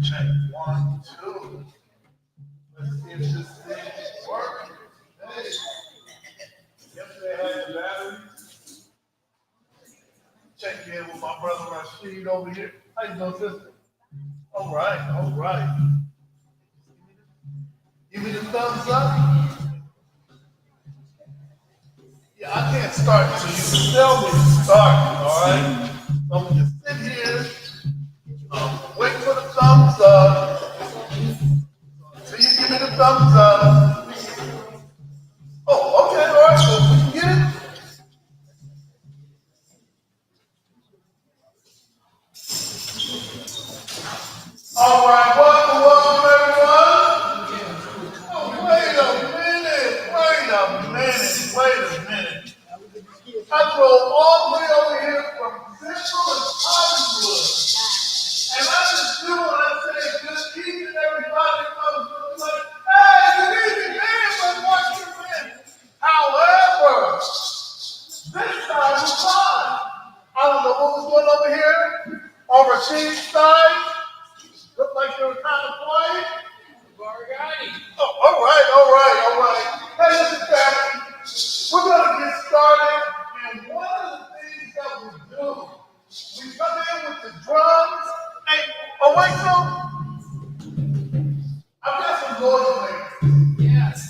Check 1, 2. Let's see if this thing works. Hey. Yesterday I had the batteries. Check in with my brother Rashid over here. How you doing, sister? All right, all right. Give me the thumbs up. Yeah, I can't start until you tell me to start, all right? So I'm going to just sit here, wait for the thumbs up. Until you give me the thumbs up. Oh, okay, all right, so we can get it. All right, welcome, everyone. Oh, wait a minute. I drove all the way over here from Central and Hollywood. And I just do what I say, just evening, everybody. Like, hey, good evening, man, but watch your man. However, this time was fine. I don't know what was going over here on Rashid's side. Looked like they were kind of quiet. Oh, all right. Hey, listen, family. We're going to get started. And one of the things that we do, we come in with the drums. Hey, oh, wait, so I've got some noise makers.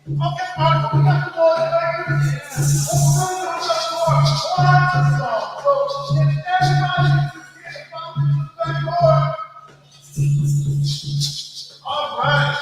And, okay, all right, so we got the noise makers. We're going to do one song. So, if everybody all right. All right.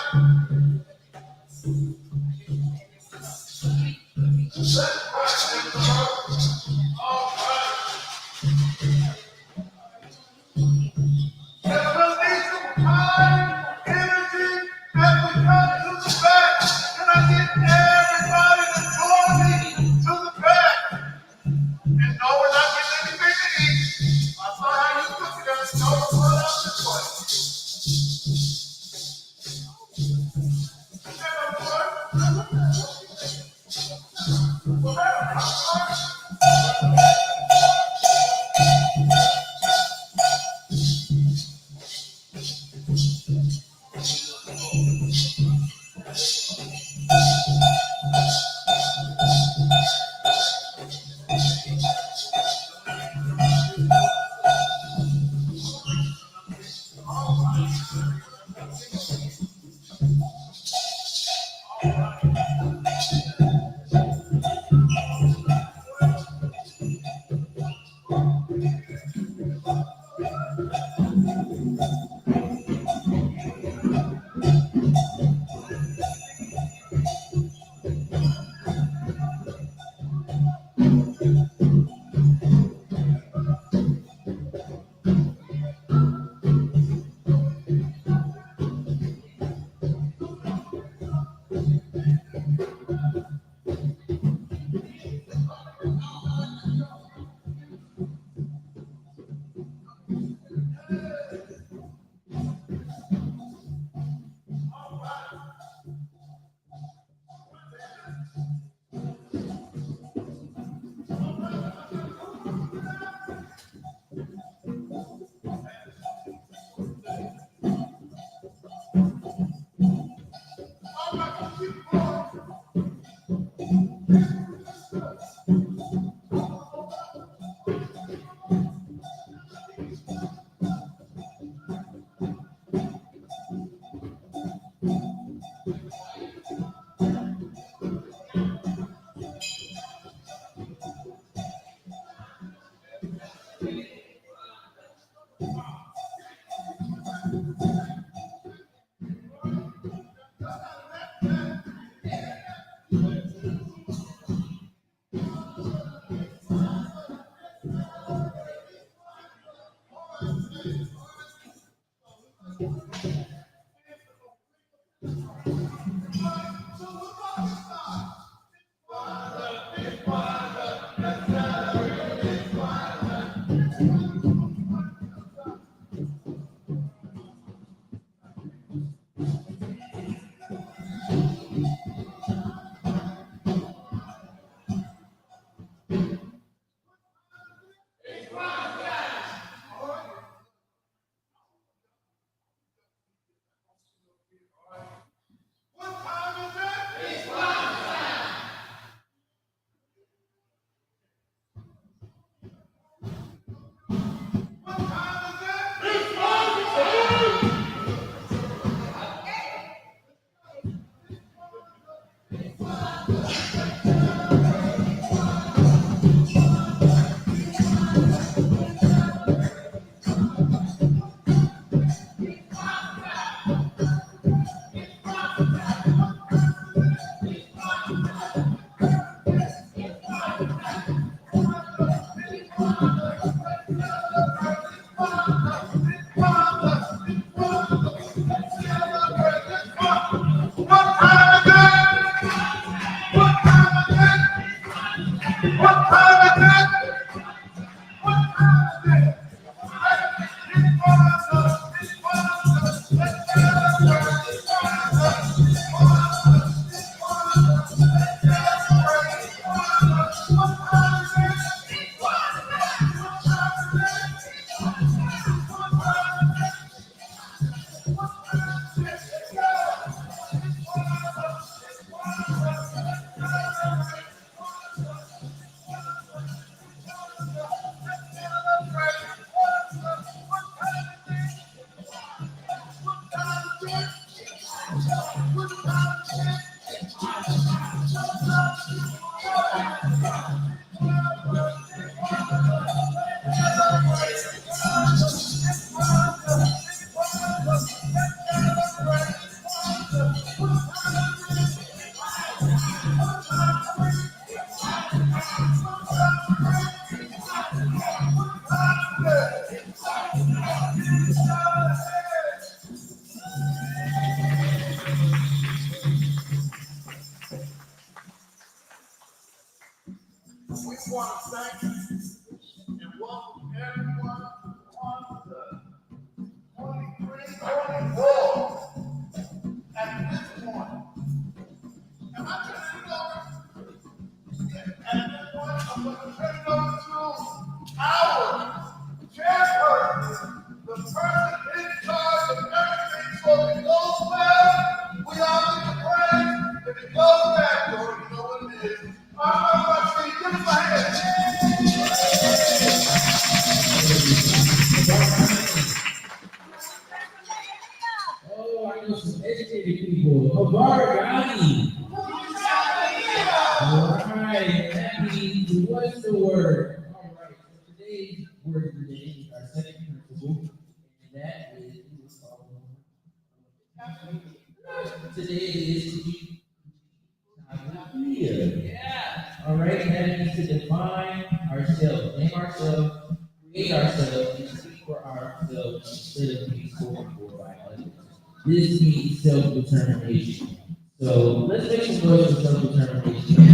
This means self-determination. So let's make some noise for self-determination. All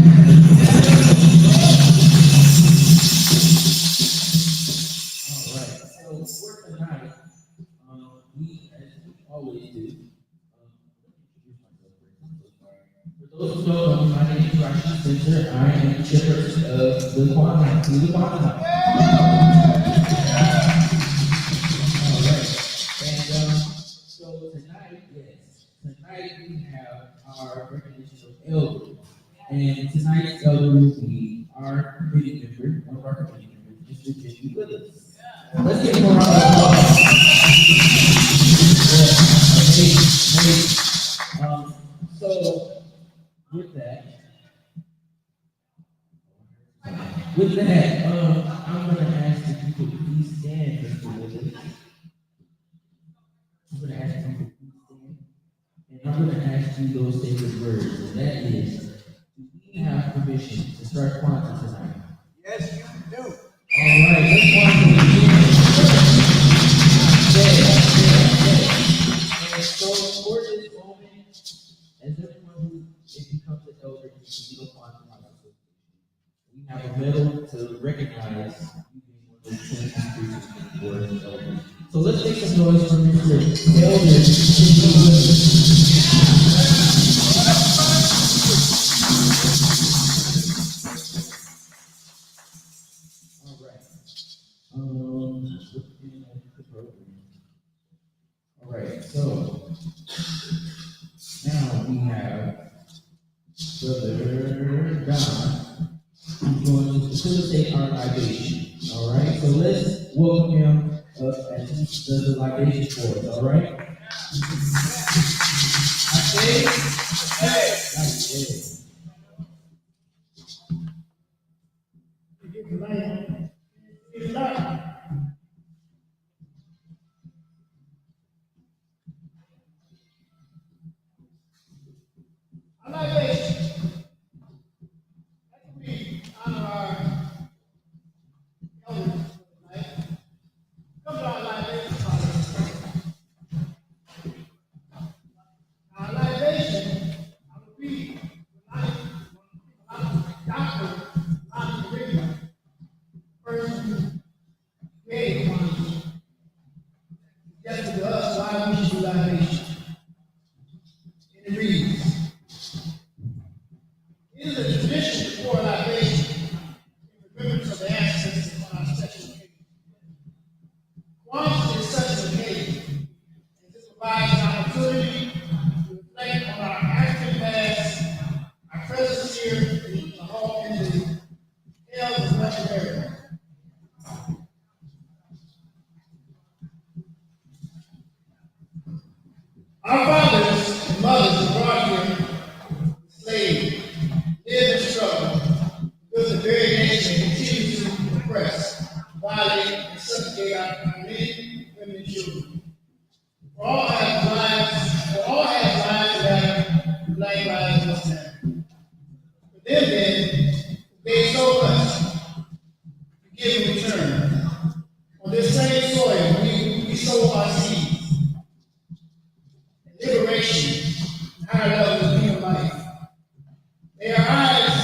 right. So for tonight, we, as we always do, for those who don't know, my name is Rashi Spencer. I am the chairperson of the Kwanzaa. All right. And so tonight we have our recognition of elders. And tonight's elder will be our committee member, one of our committee members, Mr. Jimmy Willis. Let's give him a round of applause. So with that, I'm going to ask if you could you those sacred words, and that is, do we have permission to start Kwanzaa tonight? Yes, you do. All right, let's watch it again. And so for this moment, as everyone who becomes an elder in the Legal Kwanzaa Association, we have a medal to recognize you being one of those 22 creatures in the board of elders. So let's make some noise for Mr. Elders. All right. Looking at the program. All right. So now we have Brother Don, who's going to facilitate our libation. All right. So let's welcome him up as he does the libation for us. All right. Our fathers and mothers were brought here enslaved, lived in struggle, built a very nation that continues to oppress, violate, and subjugate our men, women, and children. For all have lives that have black lives must have. For them then, they so much to give in return. On this same soil, we sow our seeds. Liberation, and higher levels of human life. May our eyes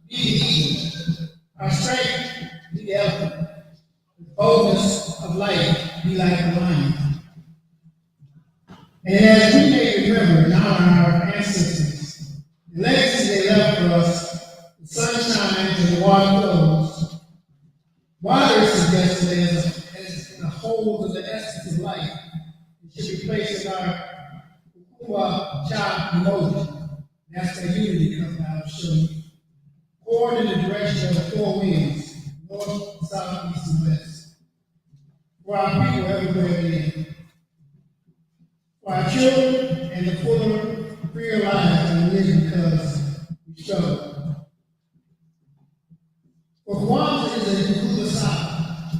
be the eagle, our strength be the elephant, the boldness of life be like the lion. And as we may remember and honor our ancestors, the legacy they left for us, the sun shines and the water flows. Water is suggested as the whole of the essence of life. It should be placed in our child emoji. That's the unity comes out of showing. Poured in the direction of the four winds, north, south, east, and west. For our people everywhere in. For our children and the fuller, freer lives we live because we struggle. For Kwanzaa is a new South,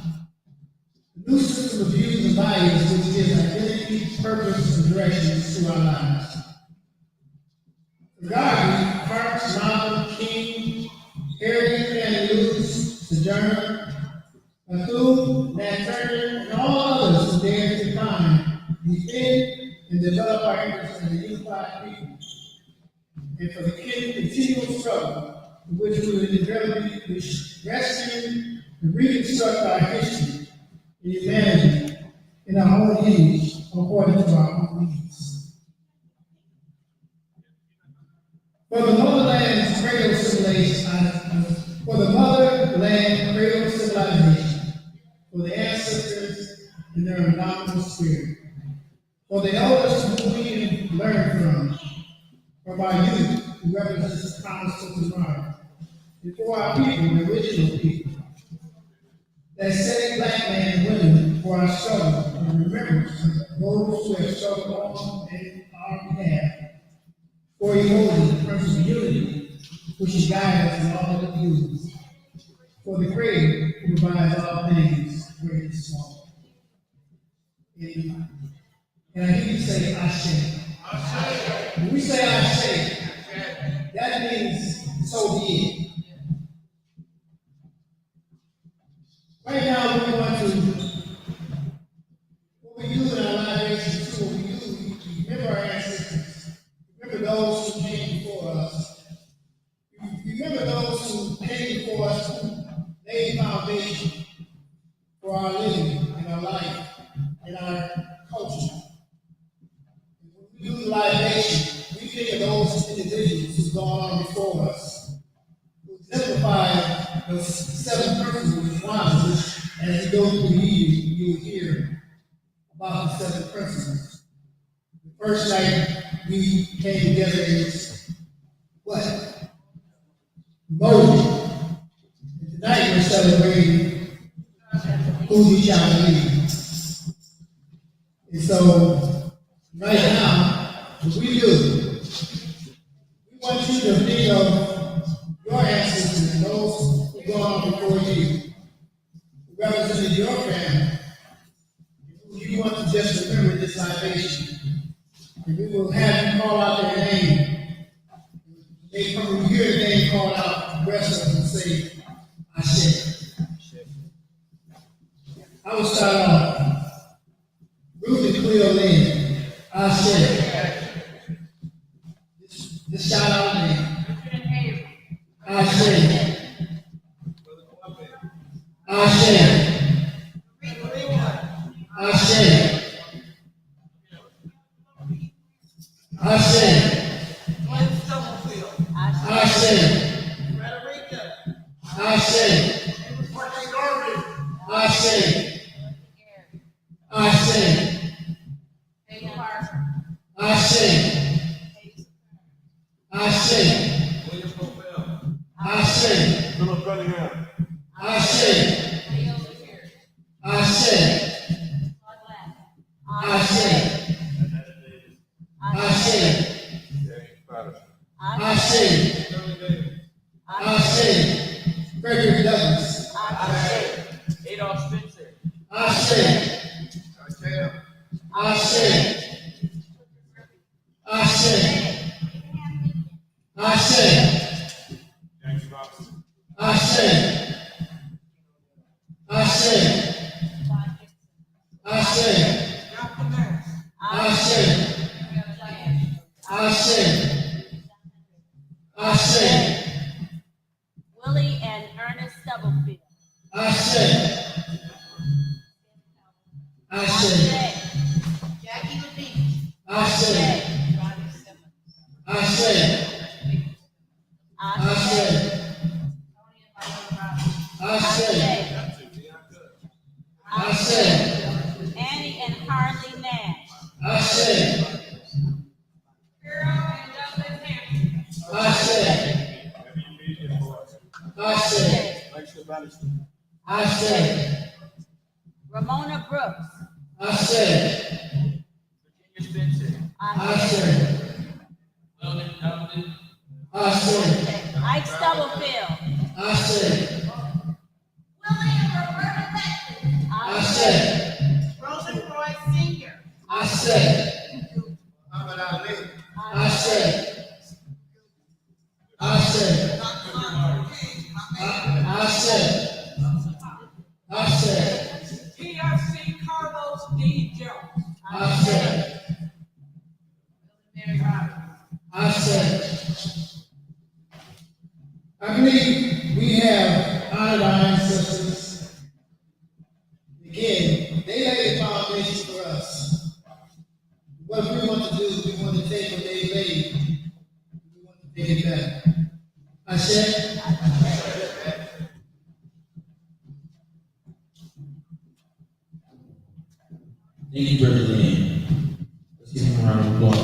a new system of views and values which gives identity, purpose, and directions to our lives. For Garvey, Parks, Malcolm, King, Harriet, Fanny Lewis, Sojourner, Bethune, Nat Turner, and all others who dare to find, defend, and develop our interests as a unified people, and for the continual struggle in which we will inevitably rescue and reconstruct our history and humanity in our own image according to our own needs. For the motherland cradle civilization, for the motherland cradle civilization, for the ancestors and their indomitable spirit, for the elders who we can learn from our youth who represents the promise of tomorrow, and for our people, the original people, that same black men and women for our struggle and remembrance of those who have struggled on our behalf, for emotion, the Prince of Unity, who should guide us in all that we do, for the Creator who provides all things, great and small. Amen. And I hear you say, Ashe. we say I say, that means so be it. Right now, we want to, what we do in our libations too, what we do, we remember our ancestors. Remember those who came before us. Remember those who came before us who laid the foundation for our living and our life and our culture. When we do the libation, we think of those individuals who've gone on before us, who exemplify the 7 principles of Kwanzaa. As you go through the meeting, you'll hear about the 7 principles. The first night we came together is what? Moses. And tonight we're celebrating Kujichagulia. And so, right now, what we do, we want you to think of your ancestors and those who go on before you, who represented your family, and who you want to just remember this libation. And we will have you call out their name. They come when you hear the name called out, the rest of them say, Ashe. I will start off. Ruth and Cleo Lynn, Ashe. Just shout out the name. Ashe. Ashe. Ashe. Ashe. Ashe. Ashe. Ashe. Ashe. Ashe. Ashe. Ashe. Philip Cunningham. Ashe. Ashe. Ashe. Ashe. Ashe. Ashe. Frederick Douglas. Ashe. Adolph Spencer. Ashe. Ashe. Ashe. Ashe. Ashe. Ashe. Ashe. Ashe. Ashe. Ashe. Willie and Ernest Stubblefield. Ashe. Ashe. Jackie Levine. Ashe. Ashe. Ashe. Ashe. Ashe. Annie and Harley Nash. Ashe. Ashe. Ashe. Ashe. Ramona Brooks. Ashe. Virginia Spencer. Ashe. Weldon Upton. Ashe. Ike Stubblefield. Ashe. Willie and Roberta Beckley. Ashe. Rosen Roy Sr. Ashe. Ashe. Ashe. Ashe. Ashe. PRC Carlos D. Jones. Ashe. Mary Roberts. Ashe. I believe we have honored our ancestors. Again, they laid the foundation for us. What we want to do is we want to take what they laid. We want to take it back. Ashe. Thank you, Brother Lynn. Let's give him a round of applause.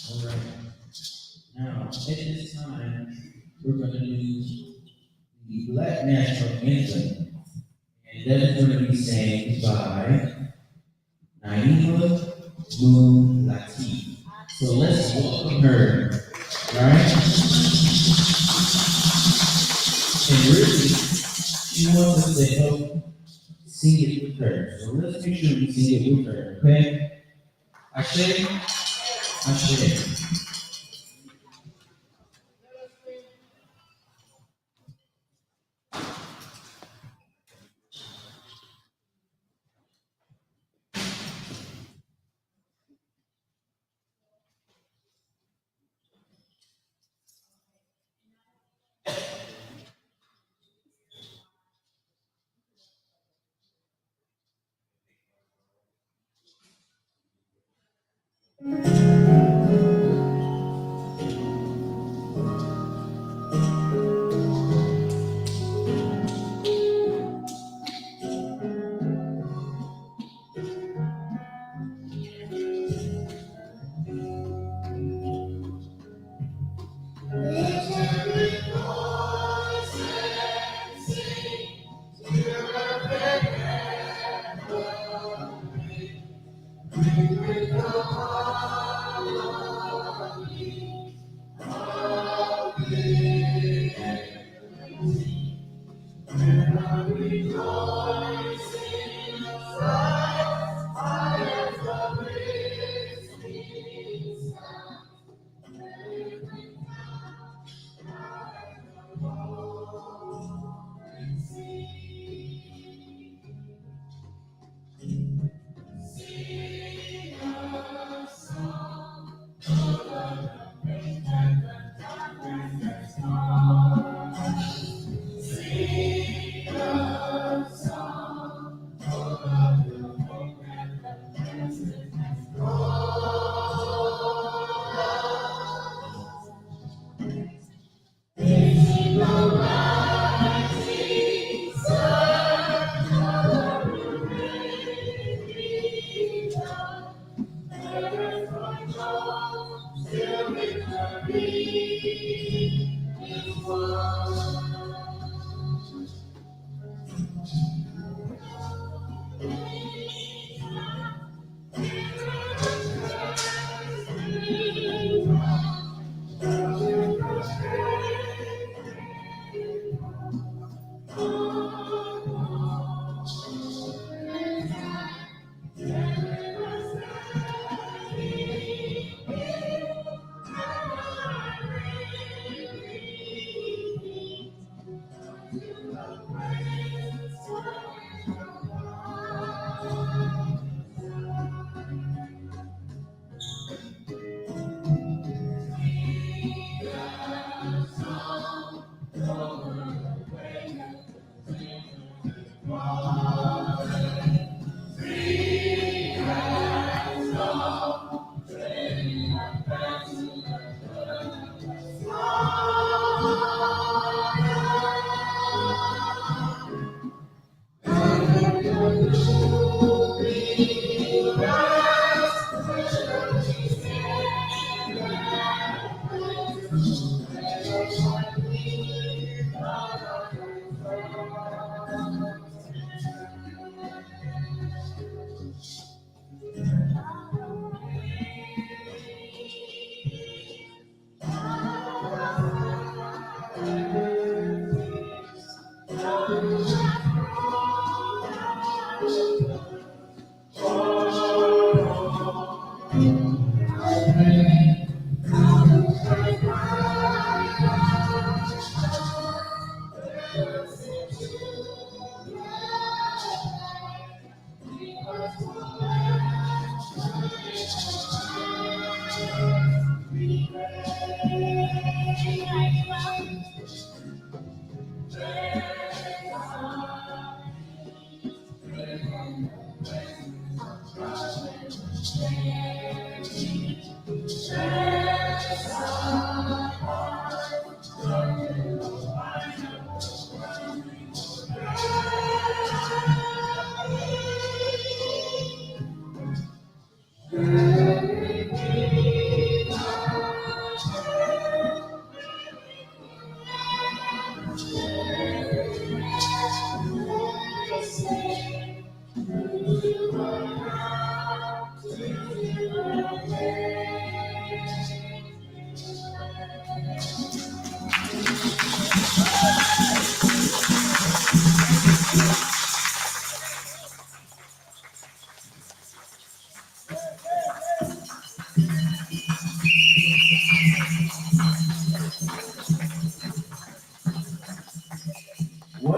All right. Now, at this time, we're going to do the Black National Anthem, and that is going to be sang by Naima Moon Latif. So let's welcome her, right? And really, she wants us to help sing it with her. So let's make sure we sing it with her, okay? I say, I say.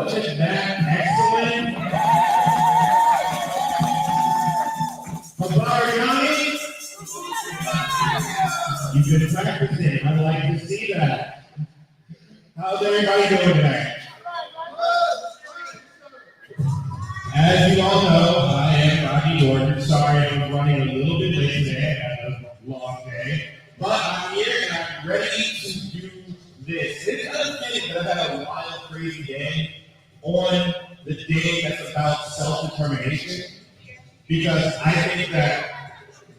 Wasn't that excellent? Habariyani? You've been practicing. I'd like to see that. How's everybody doing tonight? As you all know, I am Rocky Gordon. Sorry I'm running a little bit late today. I had a long day. But I'm here and I'm ready to do this. It's unfitting that I've had a wild, crazy day on the day that's about self-determination, because I think that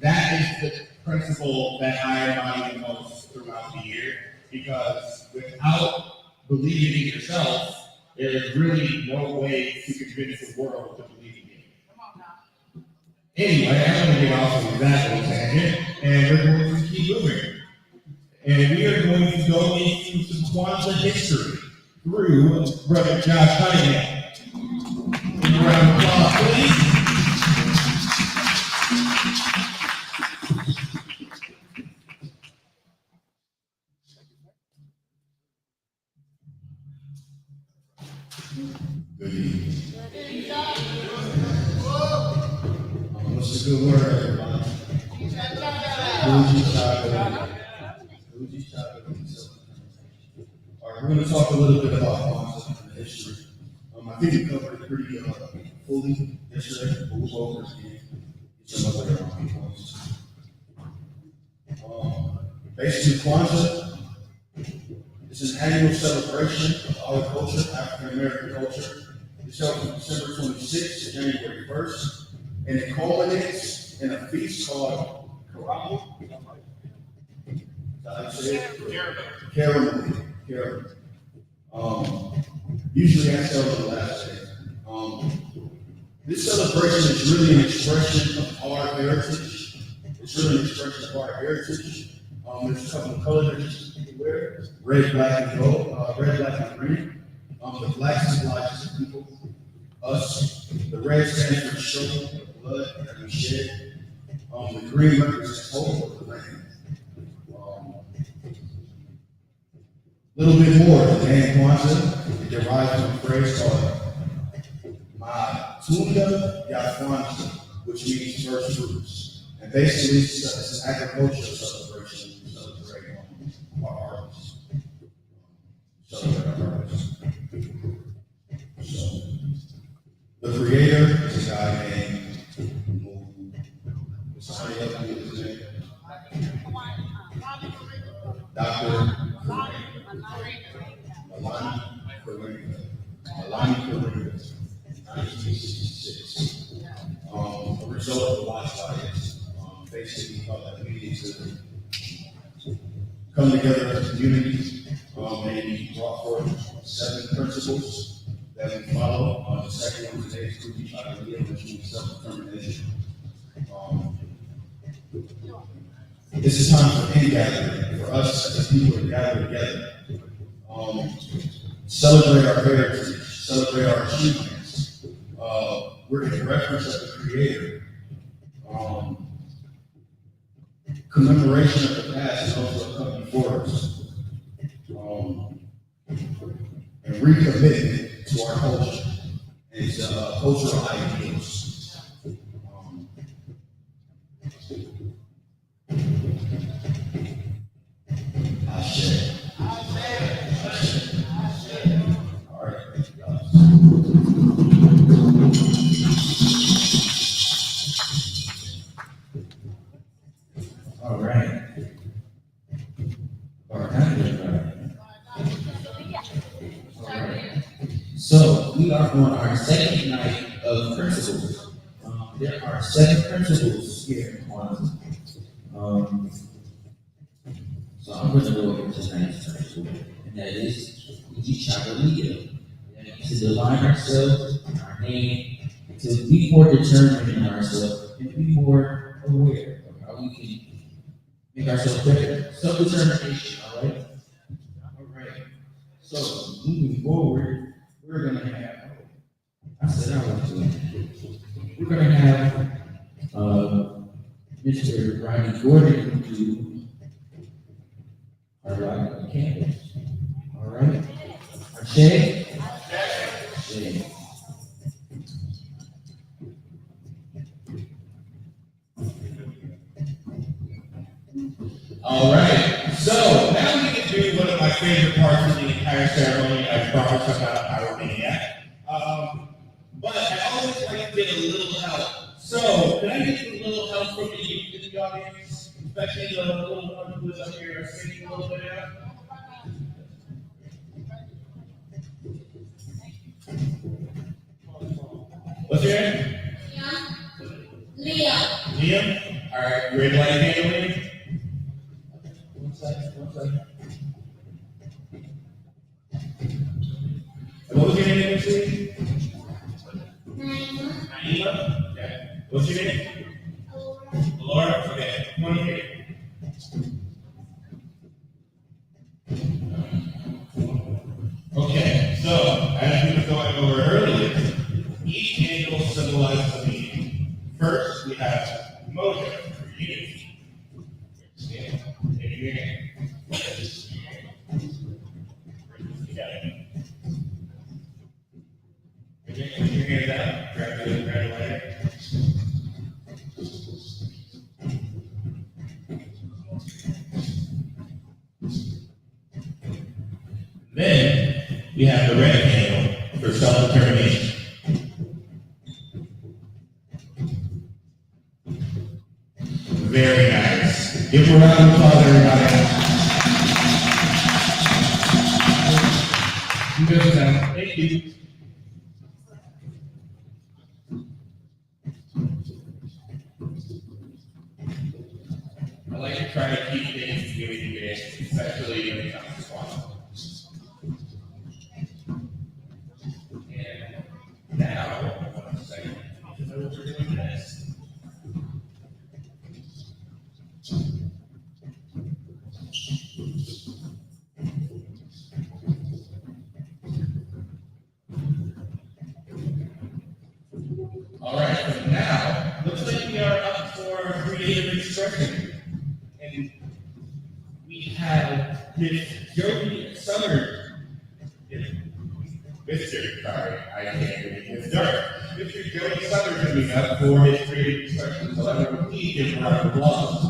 is the principle that I embody the most throughout the year, because without believing in yourself, there is really no way to convince the world to believe in you. Anyway, I'm going to get off of that little tangent, and we're going to keep moving. And we are going to go into some Kwanzaa history through Brother Josh Cunningham. Give a round of applause, please. Good evening. What's the good word, everybody? Kujichagulia. All right, we're going to talk a little bit about Kwanzaa and the history. I think we covered it pretty fully yesterday, but we'll go over it again. Some other points. Basically, Kwanzaa is an annual celebration of our culture, African American culture. It's held from December 26th to January 1st, and it culminates in a feast called Karamu. Caramel. Usually I tell the last day. This celebration is really an expression of our heritage. It's really an expression of our heritage. There's a couple of colors that you can wear: red, black, and gold. Red, black, and green. The black symbolizes the people, us. The red stands for struggle, the blood that we shed. The green represents hope of the land. A little bit more, the name Kwanzaa, it derives from a phrase called Matunda ya Kwanzaa, which means first fruits. And basically, it's an agricultural celebration to celebrate our harvest. So, the creator is a guy named somebody else knew his name. Dr. Alani Karinga, 1966. A result of the Watch riots, basically felt that we need to come together as a community, and he brought forth 7 principles that we follow. The second one today is Kujichagulia, which means self-determination. This is time for ingathering, for us as people to gather together. Celebrate our heritage, celebrate our achievements. We're in reference of the Creator. Commemoration of the past is also coming before us. And recommitment to our culture and to cultural ideals. Ashe. All right. All right. So we are on our second night of principles. There are 7 principles here in Kwanzaa. So I'm going to go over tonight's principle, and that is Kujichagulia. That is to define ourselves, our name, to be more determined in ourselves, and be more aware of how we can make ourselves better. Self-determination, all right? All right. So moving forward, we're going to have, we're going to have Mr. Rodney Gordon do our live on campus. All right. Ashe. birthday. All right, so now we get to do one of my favorite parts of the entire ceremony. I promise I'm not a pyromaniac. But I always like to get a little help. So, can I get a little help from the youth in the audience? Especially the little one who is up here singing a little bit out. What's your name? Liam. Liam? All right, you ready to light a candle, Liam? One second. And what was your name, Lucy? Naima? Okay. What's your name? Laura? Okay. Come on here. Okay, so as we were going over earlier, each candle symbolizes a meaning. First, we have mojo, or unity. Stand. Take your hand. You got it. Put your hand out. Grab the lighter. Then we have the red candle for self-determination. Very nice. Give a round of applause, everybody. You guys are down. Thank you. I like to try to keep things really basic, especially when it comes to Kwanzaa. And now, one second, I know what we're doing next. All right, so now, looks like we are up for creative expression. And we have Miss Jody Summer. I can't read it's dark. Mr. Jody Summer coming up for his creative expression. So I'm going to please give a round of applause.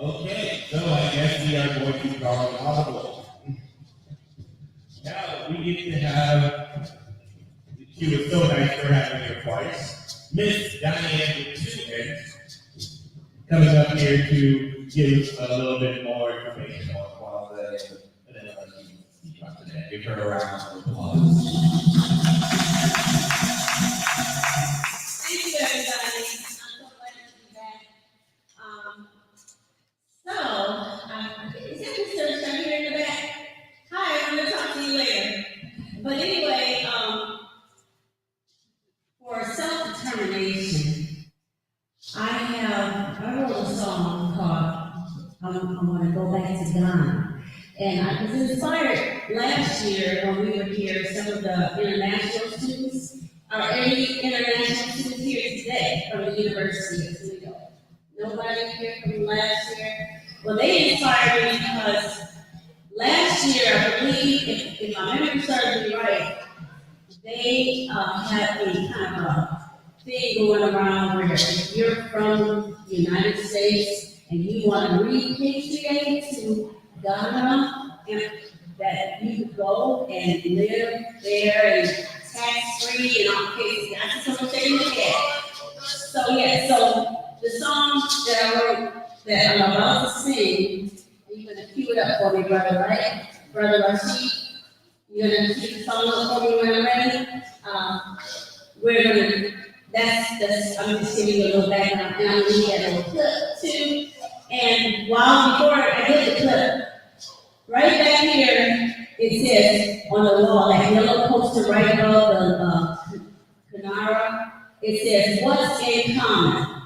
Okay, so I guess we are going to call an audible. Now we need to have, she was so nice for having her twice, Miss Diane Tukin coming up here to give a little bit more information on Kwanzaa and then let you speak after that. Give her a round of applause. Thank you, everybody. I'm so glad to be back. Is that Mr. Shah here in the back? Hi, I'm gonna talk to you later. But anyway, for self-determination, I wrote a song called I'm gonna go back to Ghana. And I was inspired last year when we were here, some of the international students, our international students here today from the University of Toledo. Nobody here from last year? Well, they inspired me because last year, I believe, if my memory serves me right, they had a kind of a thing going around where if you're from the United States and you want to repatriate to Ghana, and that you could go and live there and tax-free and all cases. I just want to say look at. So yeah, so the song that I wrote that I'm about to sing, you're gonna cue it up for me, brother, right? Brother Rashid, you're gonna cue the song up for me when I'm ready. We're gonna, I'm just giving you a little background, and I'm gonna get a little clip too. And before I get the clip, right back here, it says on the wall, that yellow poster right above the Kanara, it says, what's in common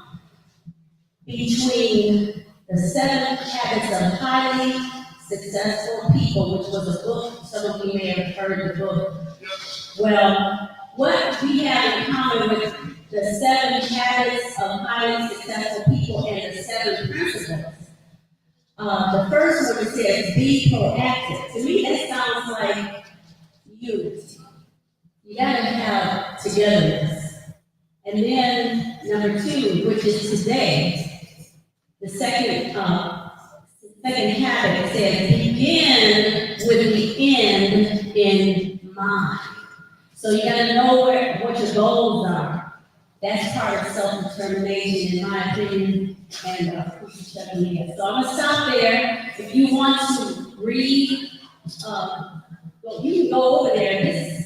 between the 7 habits of highly successful people, which was a book, some of you may have heard the book. Well, be proactive. To me, that sounds like unity. You gotta have togetherness. And then number two, which is today, the second habit says begin with the end in mind. So you gotta know what your goals are. That's part of self-determination, in my opinion, and Kujichagulia. So I'm gonna stop there. If you want to read, you can go over there.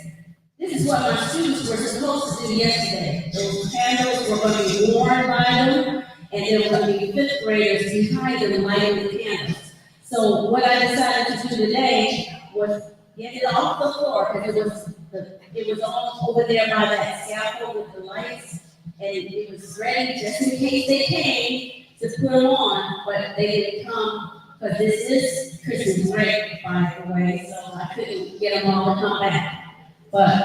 This is what my students were supposed to do yesterday. Those candles were going to be worn by them, and there were going to be fifth graders behind them lighting the candles. So what I decided to do today was get it off the floor, because it was all over there by that scaffold with the lights, and it was ready just in case they came to put them on, but they didn't come, because this is Christmas break, by the way, so I couldn't get them all to come back. But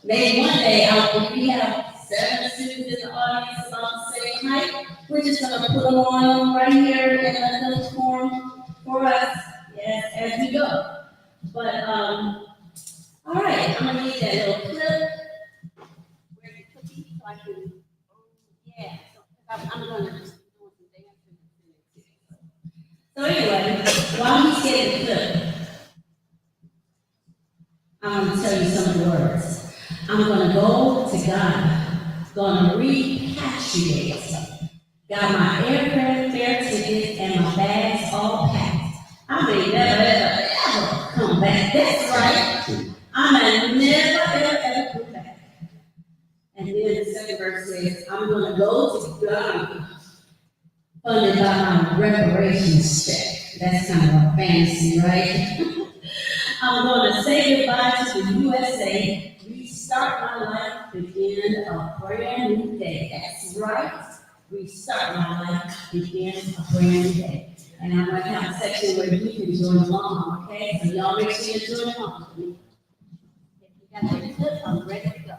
maybe one day, if we have 7 students in the audience about the same height, we're just gonna put them on right here in a little form for us, yes, as we go. But, all right, I'm gonna need that little clip. Where the cookie, so I can, yeah, so I'm gonna just do some dancing. So anyway, while he's getting the clip, I'm going to tell you some of the words. I'm going to go to Ghana, going to repatriate. Got my aircraft fare ticket and my bags all packed. I may never, ever come back. That's right. I may never, ever come back. And then the second verse says, I'm going to go to Ghana, funded by my reparations check. That's kind of a fantasy, right? I'm going to say goodbye to the USA, restart my life, begin a brand new day. That's right. Restart my life, begin a brand new day. And I'm going to have a section where you can join along, okay? So y'all make sure you join along with me. If you got that clip, I'm ready to go.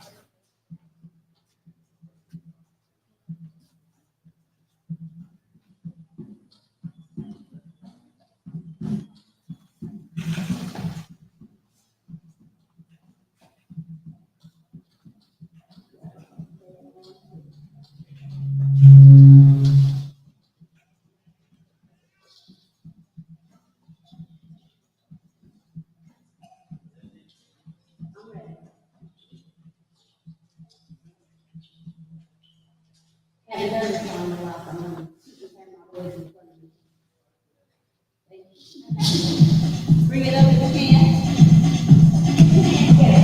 Haven't done this song in a while, so I'm going to have my words in front of me. Bring it up if you can. Yeah.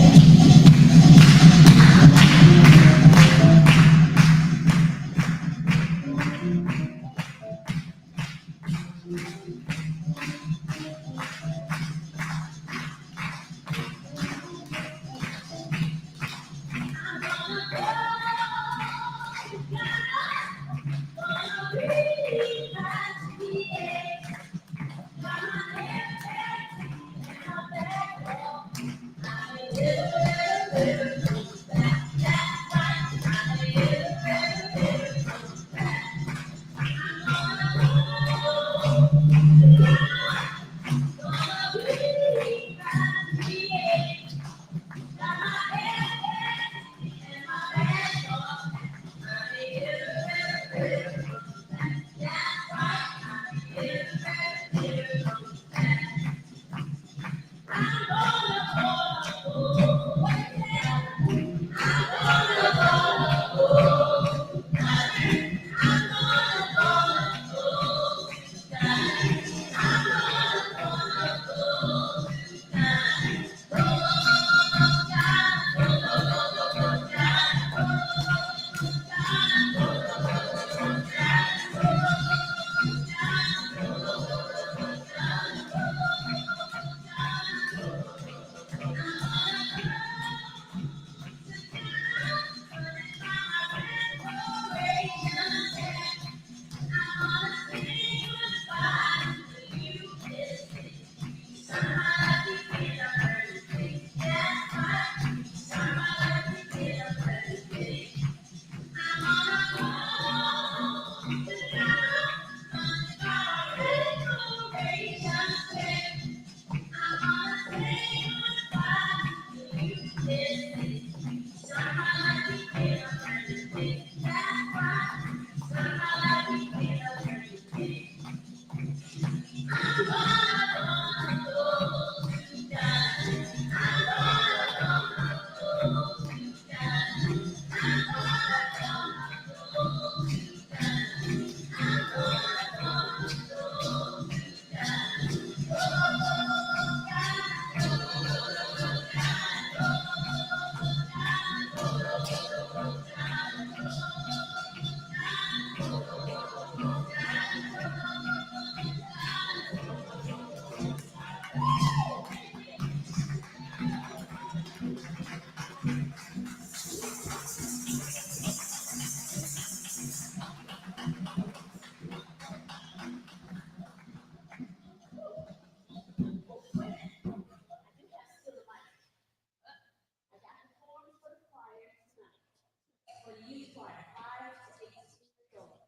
choir, 5 to 18 years old.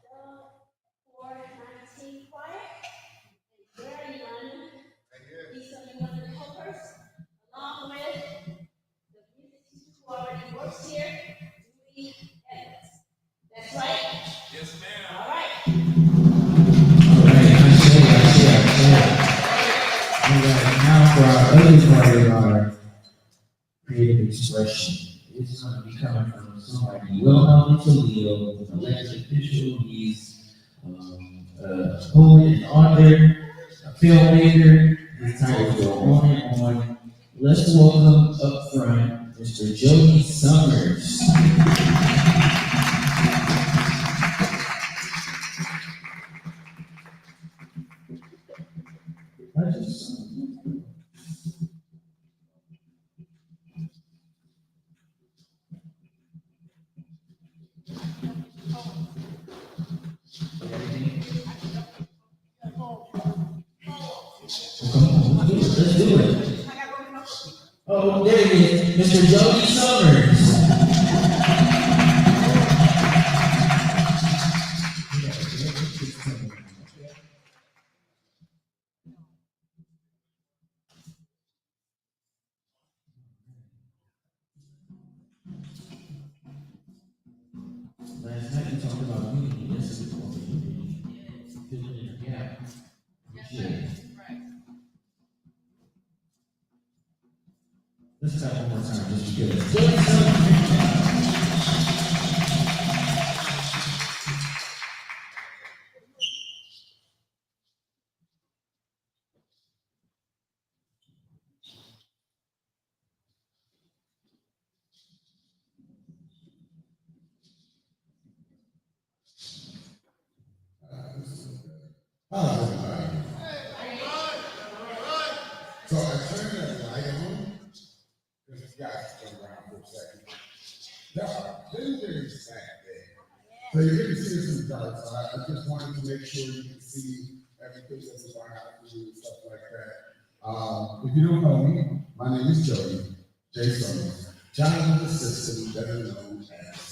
The 419 choir. Where in London? These are the other helpers, along with the music teacher who already works here, Julie Evans. That's right? Yes, ma'am. All right. All right, now for our other part of our creative expression, it's going to be coming from somebody well known in Toledo, an elected official. He's a poet, an author, a filmmaker. His titles go on and on. Let's welcome up front Mr. Jody Summers. Let's do it. Oh, there he is, Mr. Jody Summers. Last night we talked about unity. This is what we're doing. Filling in a gap. Yeah. Let's try one more time just because. Jody Summers. Hello, everybody. So I turned that light on because this guy's been around for a second. There are very sad there. So you're going to see some dark, so I just wanted to make sure you can see everything that's going on and stuff like that. If you don't know me, my name is Jody, J. Summers, childhood assistant, better known as.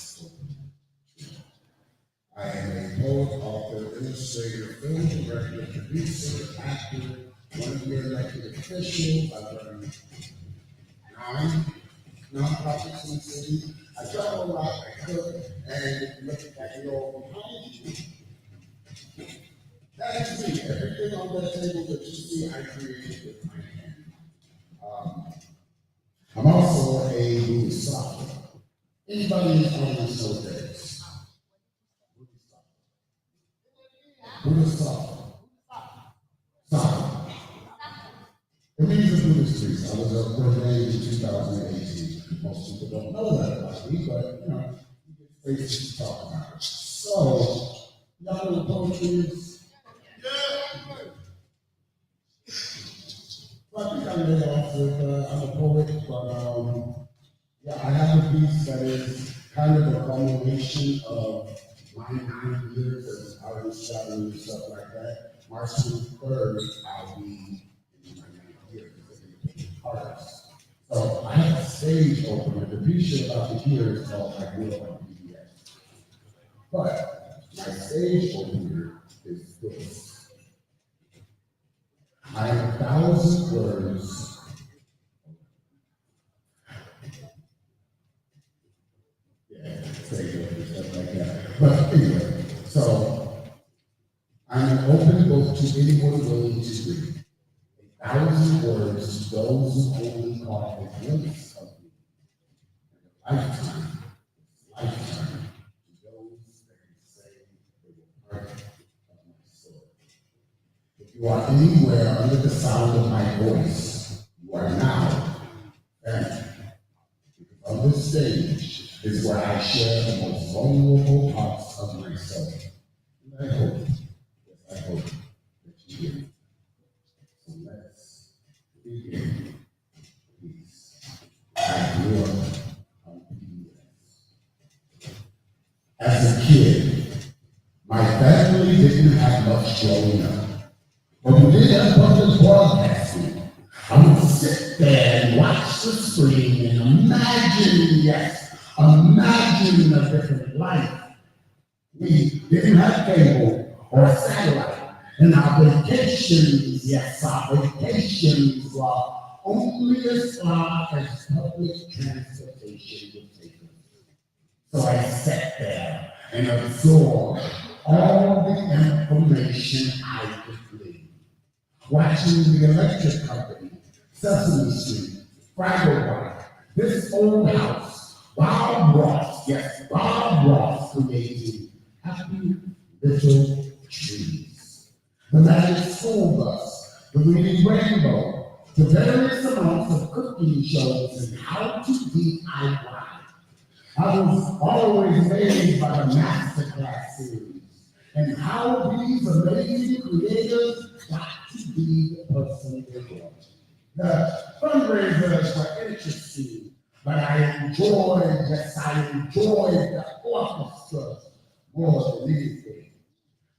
I am a poet, author, illustrator, film director, producer, actor, one-year elected official. I've run 9 nonprofits in the city. I travel a lot, I cook, and look at that all behind you. That is me. Everything on that table that you see, I created with my hand. I'm also a Buddhist scholar. Anybody in the audience know what that is? Buddhist scholar. It means a Buddhist priest. I was ordained in 2018. Most people don't know that about me, but you know, you get spaces to talk about it. So, y'all know what poetry is? So I think I lay off with, I'm a poet, but yeah, I have a piece that is kind of a culmination of my 9 years of artist traveling and stuff like that. March 23rd, I'll be in my 9th year as an artist. So I have a stage opener. The piece you're about to hear is called I Grew Up on PBS. But my stage opener is this. I have 1,000 words. Yeah, say good and stuff like that. But anyway, so I'm an open book to anyone willing to read. 1,000 words to those who only caught a glimpse of me. And a lifetime to those that can say they were part of my story. If you are anywhere under the sound of my voice, you are now family. Because on this stage is where I share the most vulnerable parts of myself. And I hope that you hear me. So let's begin. Please. I grew up on PBS. As a kid, my family didn't have much growing up. But we did have public broadcasting. I would sit there and watch the screen and imagine, yes, Imagine a different life. We didn't have cable or satellite, and our vacations, yes, our vacations were only as far as public transportation would take us. So I sat there and absorbed all the information I could glean. Watching the electric company, Sesame Street, Fraggle Rock, this old house, Bob Ross, yes, Bob Ross creating happy little trees. The magic school bus, the reading rainbow, the various amounts of cooking shows and how to DIY. I was always amazed by the masterclass series and how these amazing creators got to be the person they were. The fundraisers were interesting, but I enjoyed the orchestra more than anything.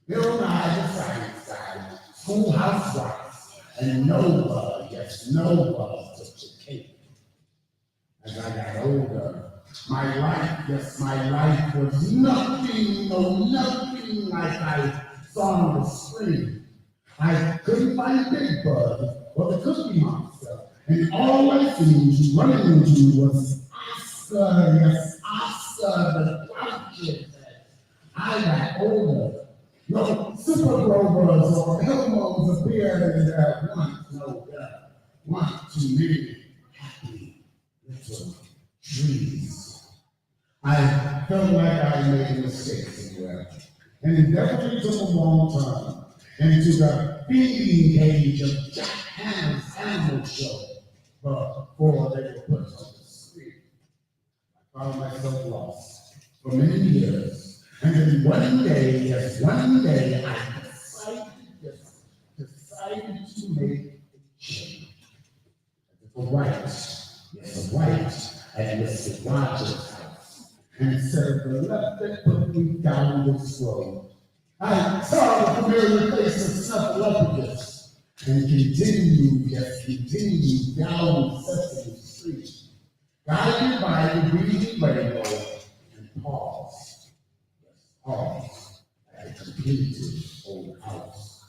Bill Nye, the science guy, Schoolhouse Rocks, and Nova, yes, Nova took the cake. As I got older, my life was nothing like I saw on the screen. I couldn't find Big Bud or the Cookie Monster, and all I seemed to run into was Oscar, yes, Oscar the Grouch. I got older. No Super Grovers or Elmos appeared in there one too many happy little trees. I felt like I made a mistake somewhere, and definitely took a wrong turn into the feeding cage of Jack Hanna's animal show before they were put on the screen. I found myself lost for many years. And then one day, I decided to make a change. A right at Mr. Rogers' house. And said, the left that put me down this road. I saw the familiar face of Snuffleupagus and continued down Sesame Street, guided by the green rainbow, and paused at a completed old house.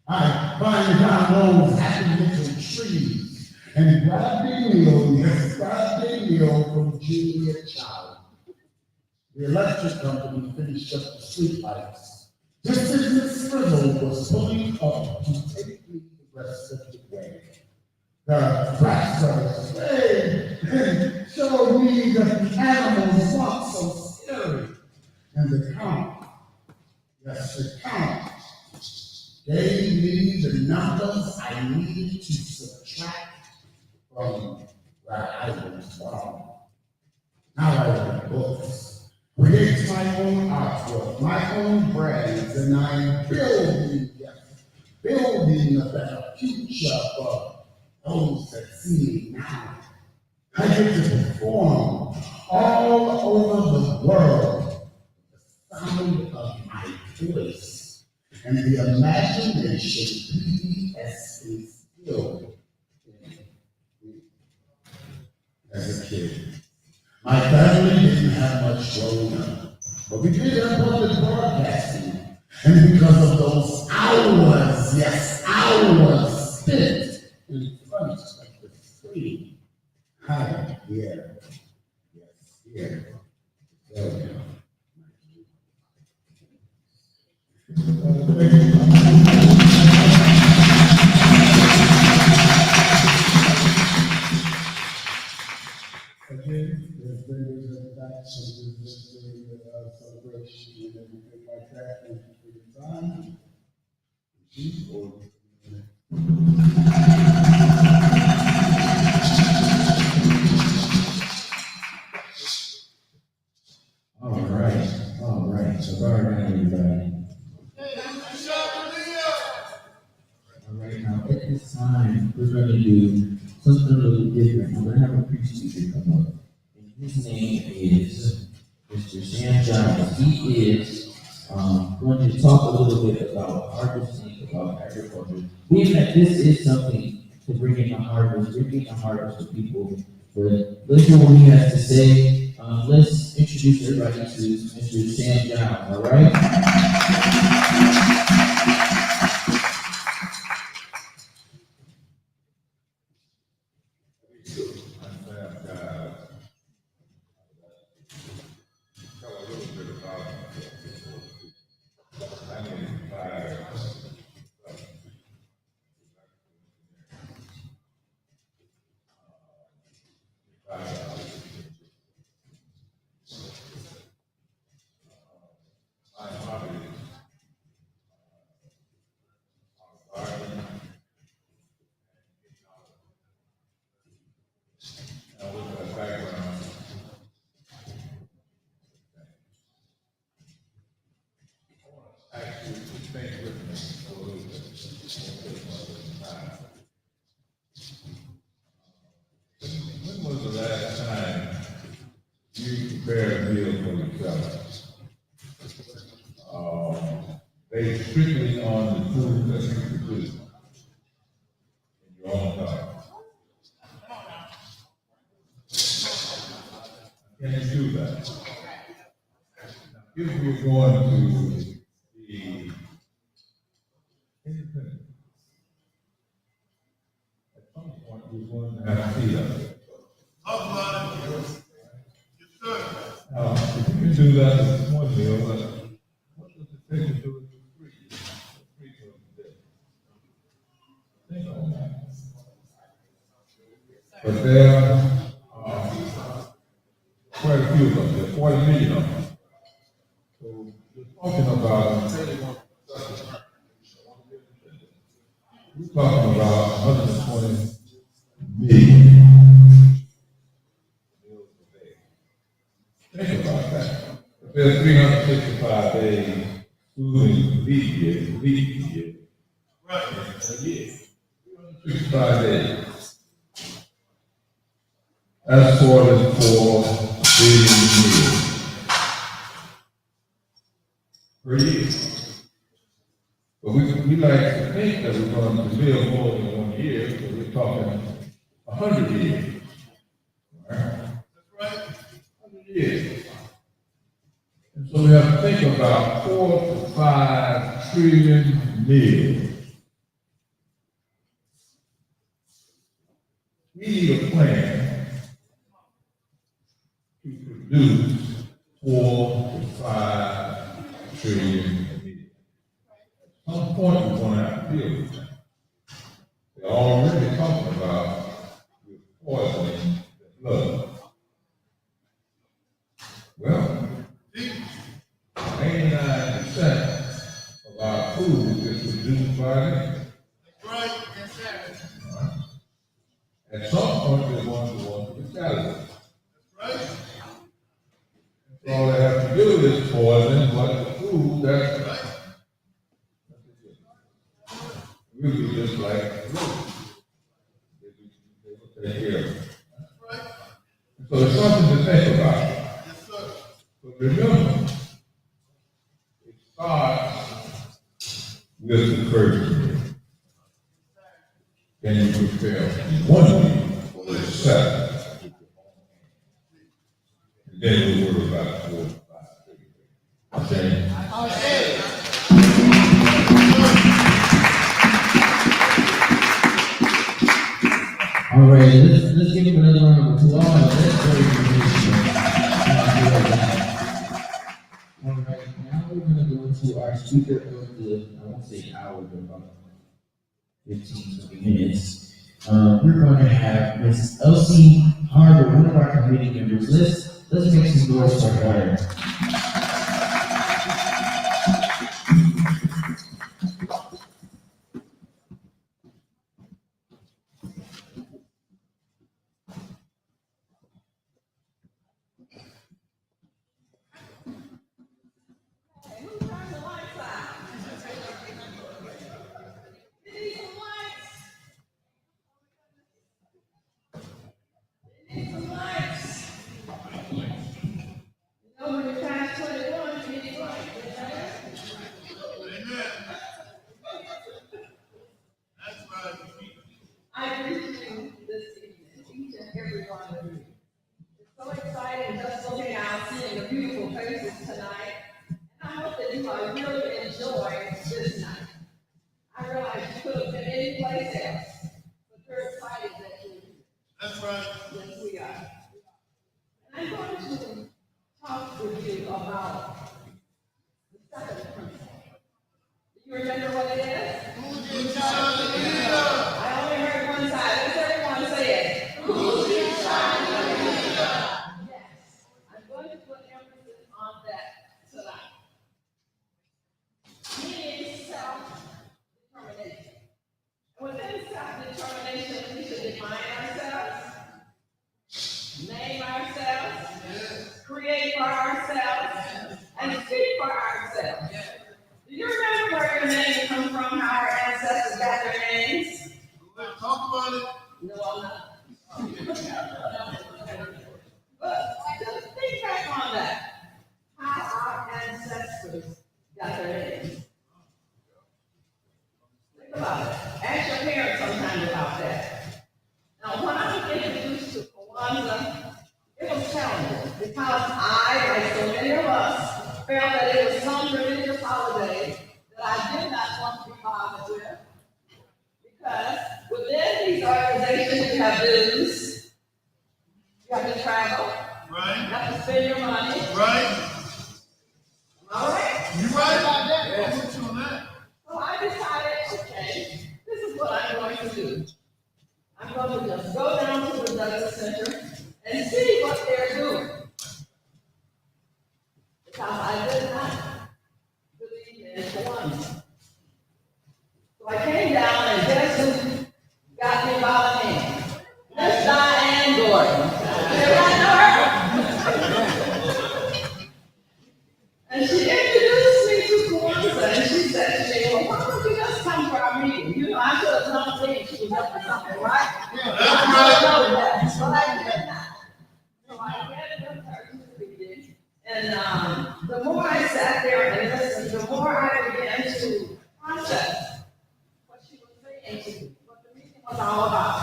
I finally found those happy little trees and grabbed a meal from Julia Child. The electric company finished up the street lights, just as Miss Frizzle was pulling up to take me the rest of the way. The rascals, hey, showed me that the animals weren't so scary. And the count gave me the numbers I needed to subtract from where I was born. Now I write books, create my own artwork, my own brands, and I'm building a better future for those that see me now. I get to perform all over the world. Sound of my voice and the imagination PBS instilled in me as a kid. My family didn't have much growing up, but we did have public broadcasting, and because of those hours spent in front of the screen, hi, here, there we go. Again, there's vendors in the back, so there's just a celebration and everything like that. Thank you for your time. All right. So far, everybody. All right, now at this time, we're going to do something a little different. We're going to have a preacher come up. And his name is Mr. Sam Giles. He is going to talk a little bit about harvesting, about agriculture. This is something to bring in the harvest to people. But listen to what he has to say. let's introduce everybody to Mr. Sam Jones, all right? When was the last time you prepared a meal for yourself? Based strictly on the food that you produce in your own time. Can you do that? If we're going to be independent, at some point we're going to have to feed us. If you can do that with one meal, what does it take to do it with three? Three meals a day. Think on that. But there are quite a few of them. There are 40 million of them. So we're talking about 120 million meals a day. Think about that. If there's 365 days, food and leap year, right? A year. 365 days. That's 44 billion meals per year. But we like to think that we're going to live more than 1 year, so we're talking 100 years. Right? That's right. 100 years. And so we have to think about 4 to 5 trillion meals. We need a plan to produce 4 to 5 trillion meals. At some point, we're going to have to deal with that. They're already talking about poisoning the blood. Well, 89% of our food is produced by them. That's right. Yes, sir. At some point, they're going to want to retaliate. That's right. So all they have to do is poison what the food that's right. We'll be just like the road. They will take care of it. That's right. So it's something to think about. Yes, sir. But remember, it starts with the curtain. Can you prepare one meal for yourself? And then we worry about 4 to 5. Okay? Okay. All right, let's give him another round of applause. That's very good. All right, now we're going to go into our speaker of the, I won't say hour, but about 15, 20 minutes. We're going to have Ms. Elsie Harder, one of our committee members. Let's make some noise for her. Over the past 21 That's right. Yes, we are. I'm going to talk with you about the second principle. Do you remember what it is? Kujichagulia. I only heard one side. Let's everyone say it. Kujichagulia. Yes. I'm going to put emphasis on that tonight. Meaning self-determination. Within self-determination, we should define ourselves, name ourselves, create for ourselves, and speak for ourselves. Do you remember where your name comes from, how our ancestors got their names? Let's talk about it. No, I'm not. But just think back on that. How our ancestors got their names. Think about it. Ask your parents sometime about that. Now, when I was introduced to Kwanzaa, it was challenging because I, like so many of us, felt that it was some religious holiday that I did not want to be bothered with. Because within these organizations, you have dues, you have to travel, Right. you have to spend your money. Right. All right? You right about that? I'm with you on that. So I decided, okay, this is what I'm going to do. I'm going to just go down to the Douglas Center and see what they're doing. Because I did not believe in Kwanzaa. So I came down and guess who got me by the hand? Miss Diane Gordon. Everybody know her? And she introduced me to Kwanzaa, and she said to me, well, why don't you just come to our meeting? You know, I could have not seen she was up to something, right? That's I right. know that, but I did not. So I went with her to the meeting, and the more I sat there and listened, the more I began to process what she was saying to me, what the meeting was all about.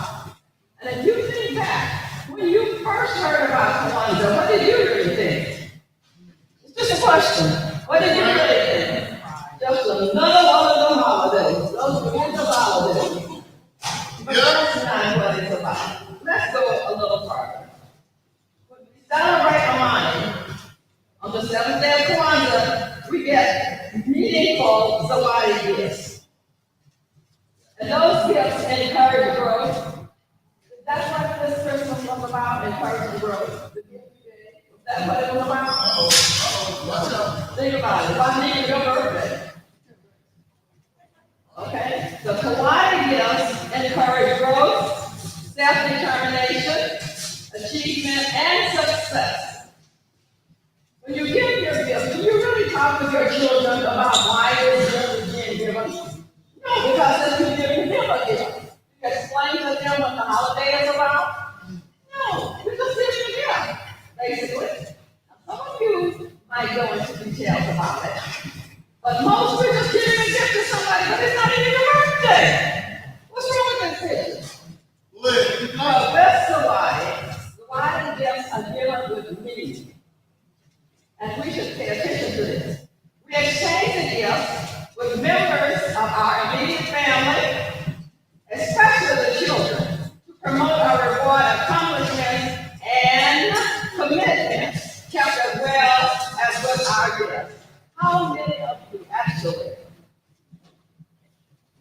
And if you think back, when you first heard about Kwanzaa, what did you really think? It's just a question. What did you really think? Just another one of the holidays. Those religious holidays. But that's not what it's about. Let's go a little further. When we celebrate Amani, on the seventh day of Kwanzaa, we get meaningful Zawadi gifts. And those gifts encourage growth. That's what this Christmas was about, encouraging growth. The gift you gave, that's what it was about. Watch out. Think about it. If I need your birthday. Okay? The Kawhi gifts encourage growth, self-determination, achievement, and success. When you give your gift, do you really talk to your children about why this gift is being given? No, because if you give them a gift, you explain to them what the holiday is about. No, you just give them a gift, basically. Now, some of you might go into details about it. But most people just giving a gift to somebody, but it's not even your birthday. What's wrong with this picture? No, that's Zawadi gifts are given with meaning. And we should pay attention to this. We exchange the gifts with members of our immediate family, especially the children, to promote our reward accomplishments and commitments kept as well as with our gifts. How many of you actually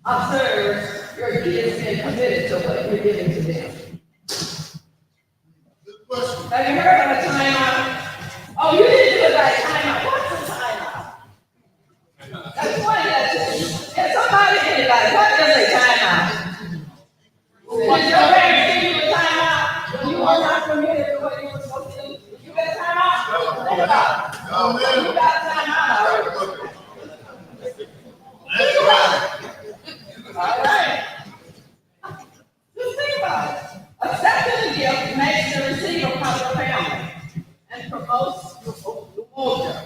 observe your kids being committed to what you're giving to them? Good question. Have you heard of a timeout? Oh, you didn't do it right. Timeout. What's a timeout? Explain that to me. If somebody, anybody, what is a timeout? Did your parents give you a timeout when you were not committed to what you were supposed to do? Did you get a timeout? Think about it. Oh, man. You got a timeout already. That's right. All right. Just think about it. Accepting the gift makes the receiver part of your family and promotes the culture.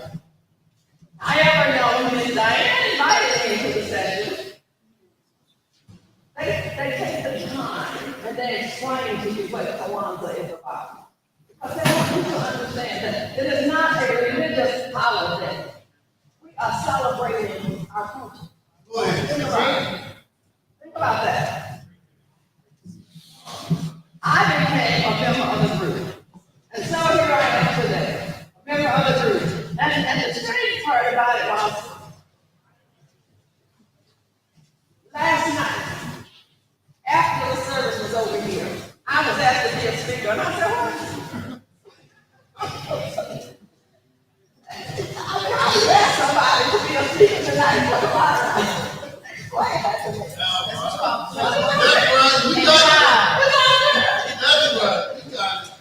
I ever know Miss Diane invited me to the session. They take the time and they explain to you what Kwanzaa is about. Because they want you to understand that it is not a religious holiday. We are celebrating our culture. Go ahead. Think about it. Think about that. I became myself to be a speaker. And I said, well, I asked somebody to be a speaker tonight. What about it? What happened? That's right. You got it. That's right. You got it.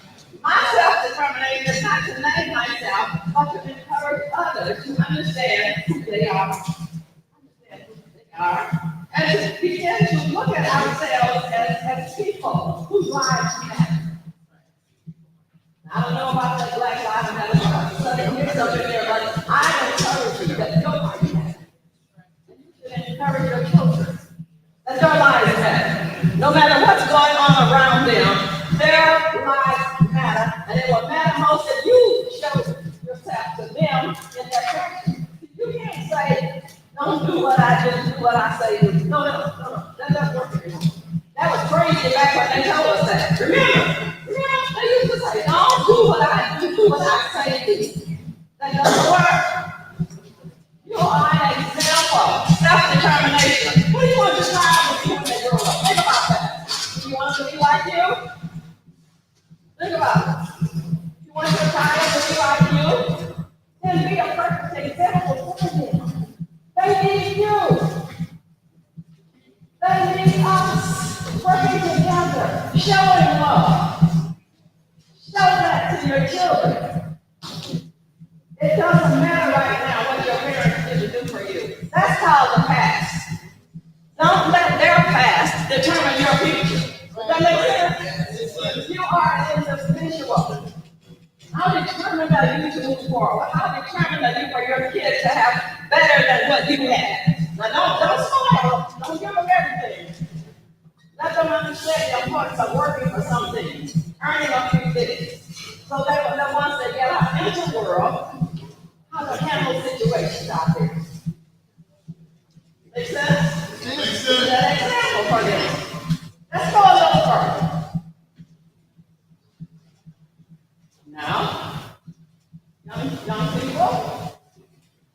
My self-determination is not to name myself, but to encourage others to understand who they are. And to begin to look at ourselves as people whose lives matter. I don't know about that Black Lives Matter, something mixed up in there, but I encourage you that your life matters. And you should encourage your children that their lives matter. No matter what's going on around them, their lives matter, and it will matter most if you show yourself to them in their action. You can't say, don't do what I do what I say do. No, that doesn't work anymore. That was crazy back when they told us that. Remember, they used to say, don't do what I do what I say do. That doesn't work. You are an example. Self-determination. What do you want your child to be when they grow up? Think about that. Do you want them to be like you? Think about it. You want your child to be like you? Then be a perfect example for them. They need you. They need us working together, showing love. Show that to your children. It doesn't matter right now what your parents did to do for you. That's called the past. Don't let their past determine your future. Does that make sense? You are an individual. How determined are you to move forward? How determined are you for your kids to have better than what you had? Now don't spoil. Don't give them everything. Let them understand the importance of working for something, earning a few things. So they will know once they get out into the world, how to handle situations out there. Make sense? Makes sense. That example for them. Let's go a little further. Now, young people,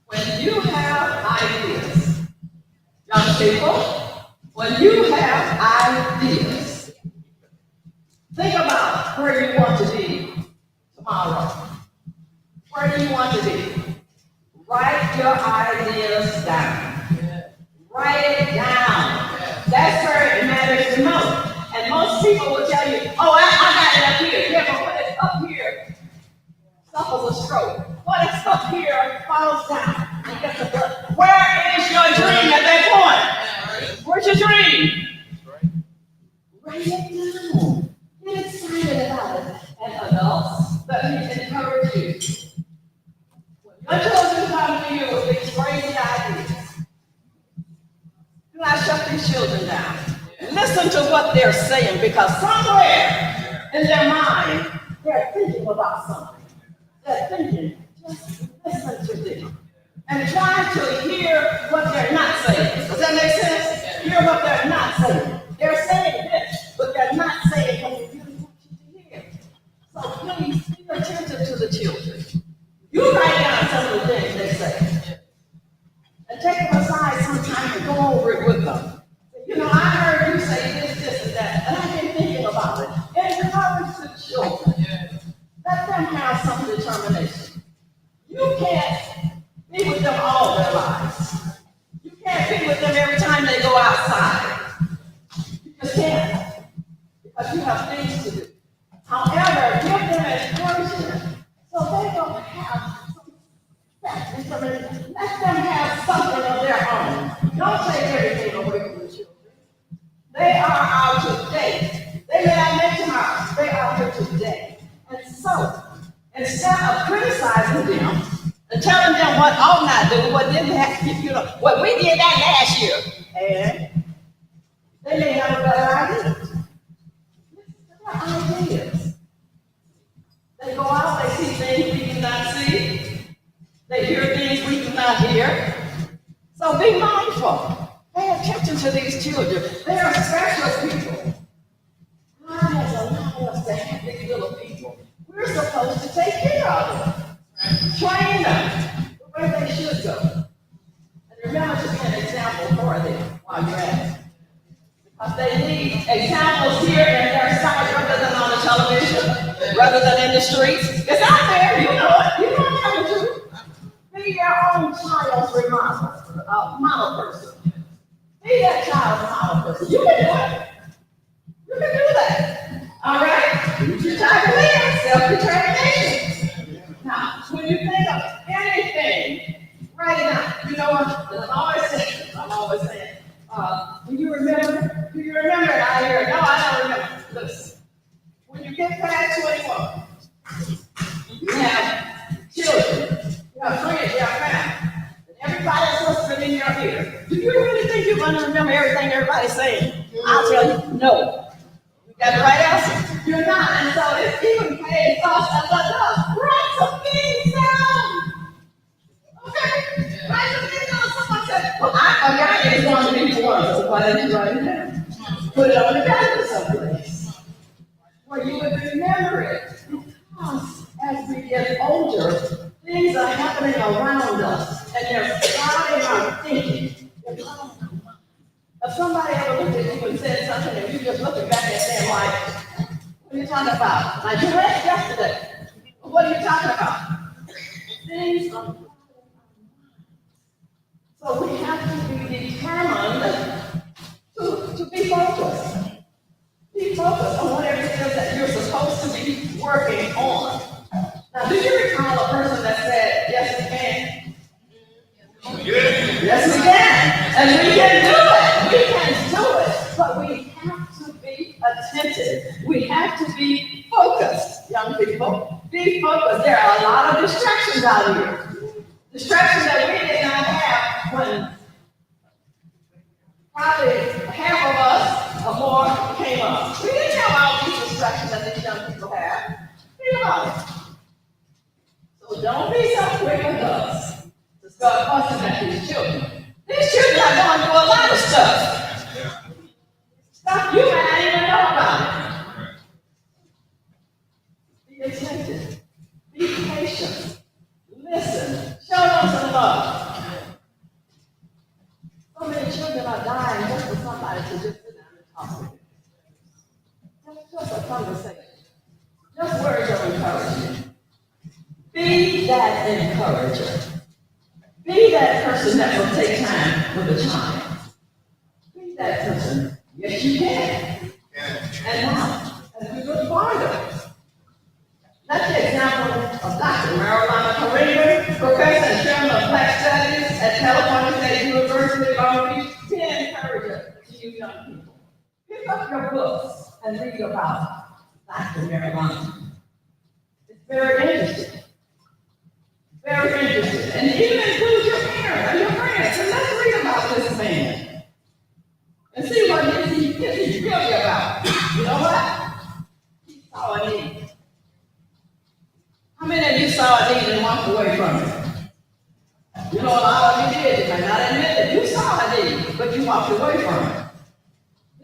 when you have ideas, young people, when you have ideas, think about where you want to be tomorrow. Where do you want to be? Write your ideas down. Write it down. That's where it matters the most. And most people will tell you, oh, I got it up here. Yeah, but when it's up here, suffers a stroke. What is up here falls down and gets a blood. Where is your dream at that point? Where's your dream? Write it down. Get excited about it. And adults, let me encourage you. When your children come to you with these crazy ideas, do not shut these children down. Listen to what they're saying, because somewhere in their mind, they're thinking about something. They're thinking, just listen to them. And try to hear what they're not saying. Does that make sense? Hear what they're not saying. They're saying this, but they're not saying what they really want you to hear. So please pay attention to the children. You write down some of the things they say. And take them aside sometime and go over it with them. You know, I heard you say this, and that, and I've been thinking about it. Encourage the children. Let them have some determination. You can't be with them all their lives. You can't be with them every time they go outside. You just can't, because you have things to do. However, give them encouragement so they will have some determination. Let them have something of their own. Don't take everything away from the children. They are out today. They may not make tomorrow. They are here today. And so, instead of criticizing them and telling them what ought not do, what didn't have, you know, what we did that last year, and they may have a better idea. Listen to their ideas. They go out, they see things we do not see. They hear things we do not hear. So be mindful. Pay attention to these children. They are special people. God has allowed us to have these little people. We're supposed to take care of them. Train them the way they should go. And remember to be an example for them while you're at it. Because they need examples here in their sight rather than on the streets. It's out there, you know it. You know how to do. Be your own child's model person. Be that child's model person. You can do it. You can do that. All right? Kujichagulia, self-determination. Now, when you think of anything, write it down. You know what? I'm always saying, do you remember? Do you remember it out here? No, I don't remember. Listen, when you get past 21, you have children, you have friends, you have family, and everybody's listening in your ear. Do you really think you're going to remember everything everybody's saying? I'll tell you, no. You got the right answer. You're not, and so it's even paid us as us. Write some things down. Okay? Write some things down. Someone said, well, I forgot it's going to be for us, so why didn't you write it down? Put it on the calendar someplace where you would remember it. Because as we get older, things are happening around us, and they're clouding our thinking. If somebody ever looked at you and said something, and you just looking back at them like, what are you talking about? Like you read yesterday. What are you talking about? Things are. So we have to be determined to be focused. Be focused on whatever it is that you're supposed to be working on. Now, do you recall a person that said, yes, we can? Yes, we can. And we can do it. We can do it. But we have to be attentive. We have to be focused, young people. Be focused. There are a lot of distractions out here. Distractions that we did not have when probably half of us or more came up. We didn't have all these distractions that these young people have. Think about it. So don't be so quick with us to start fussing at these children. These children are going through a lot of stuff. Stuff you might not even know about it. Be attentive. Be patient. Listen. Show them some love. So many children are dying just for somebody to just sit down and talk with them. Just a conversation. Just words of encouragement. Be that encourager. Be that person that will take time with a child. Be that person. Yes, you can. And now, as we look farther, that's the example of Dr. Marilyn Kareem, professor and chairman of Black Studies at California State University, Long Beach. Be an encourager to you young people. Pick up your books and read about Dr. Marilyn. It's very interesting. Very interesting. And even include your parents and your friends. And let's read about this man. And see what is he really about. You know what? He saw a need. How many of you saw a need and walked away from it? You know, a lot of you did. You might not admit it. You saw a need, but you walked away from it.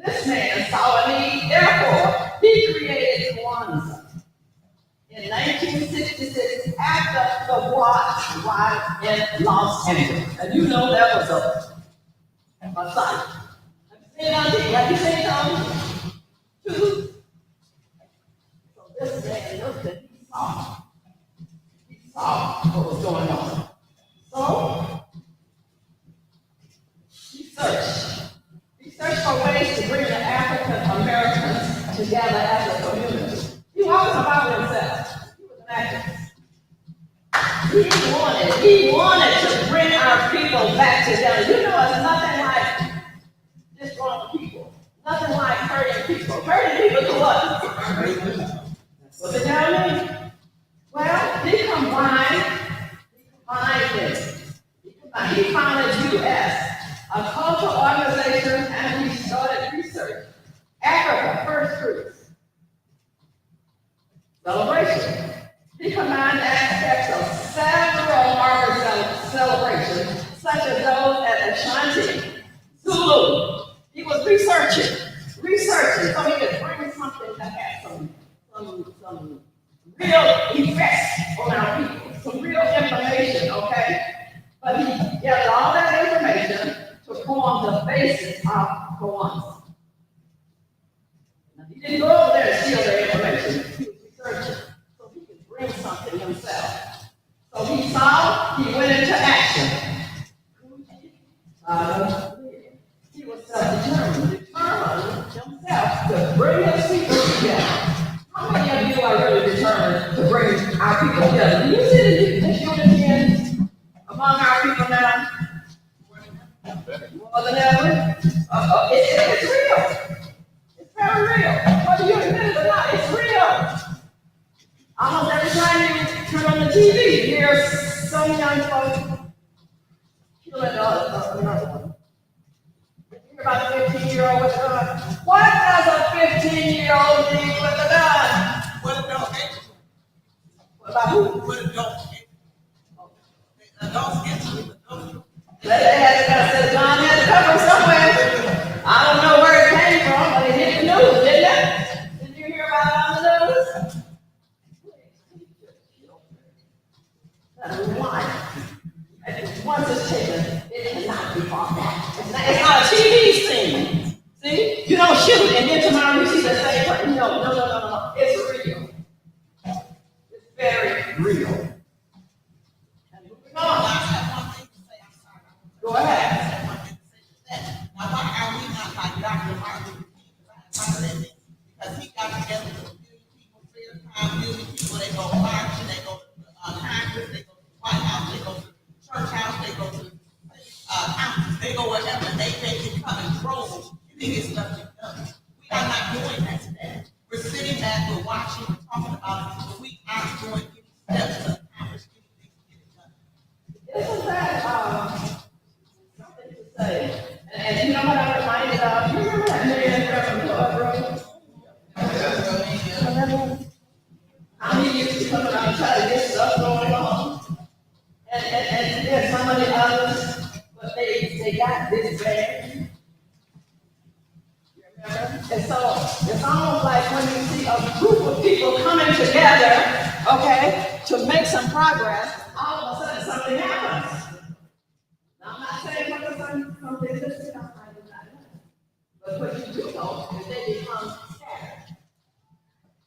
This man saw a need, therefore, he created Kwanzaa. In 1966, after the riot in Los Angeles. And you know that was a sight. Have you seen it on TV? So this man looked and he saw what was going on. So he searched for ways to bring the African Americans together as a community. He wasn't about himself. He was an activist. He wanted to bring our people back together. You know, it's nothing like just wrong people. Nothing like hurting people. Hurting people to what? What's the devil mean? Well, he combined this. He founded U.S., a cultural organization, and he started research. Africa, first fruits. Celebration. He combined aspects of several harvest celebrations, such as those at Ashanti, Zulu. He was researching, so he could bring something that had some real effects on our people, some real information, okay? But he gathered all that information to form the basis of Kwanzaa. Now, he didn't go over there and steal their information. He was researching so he real. Do you see this unity among our people now? More than ever. It's real. It's very real. Whether you admit it or not, it's real. Almost every time you turn on the TV, you hear some young folks killing another one. You hear about a 15-year-old with a gun. What does a 15-year-old need with a gun? What adult get? What about who? What adults get? Adults get you. They had John had to come from somewhere. I don't know where it came from, but it hit the news, didn't it? Did you hear about it on the news? Why? Once it's taken, it cannot be brought back. It's not a TV scene. See? You don't shoot and then tomorrow you see the same person. No. It's real. It's very real. And moving on. I have one thing to say. I'm sorry. Go ahead. I have one thing to say to that. Now, why are we not like Dr. Martin Luther King? Because he got together with a million people, 3 million people. They go marching, they go to Congress, they go to the White House, they go to the church house, they go to the conference, they go wherever. They can come in droves. You think it's nothing done. We are not doing that today. We're sitting back, we're watching, we're talking about it, but we aren't doing any steps to accomplish anything to get it done. Isn't that something to say? And you know what I'm reminded of? You remember that man from Club Road? How he used to come around and try to get stuff going on. And there's some of the others, but they got this bad. And so it's almost like when you see a group of people coming together, okay, to make some progress, all of a sudden something happens. Now, I'm not saying what something this is outside of that, but what you do know is they become scattered.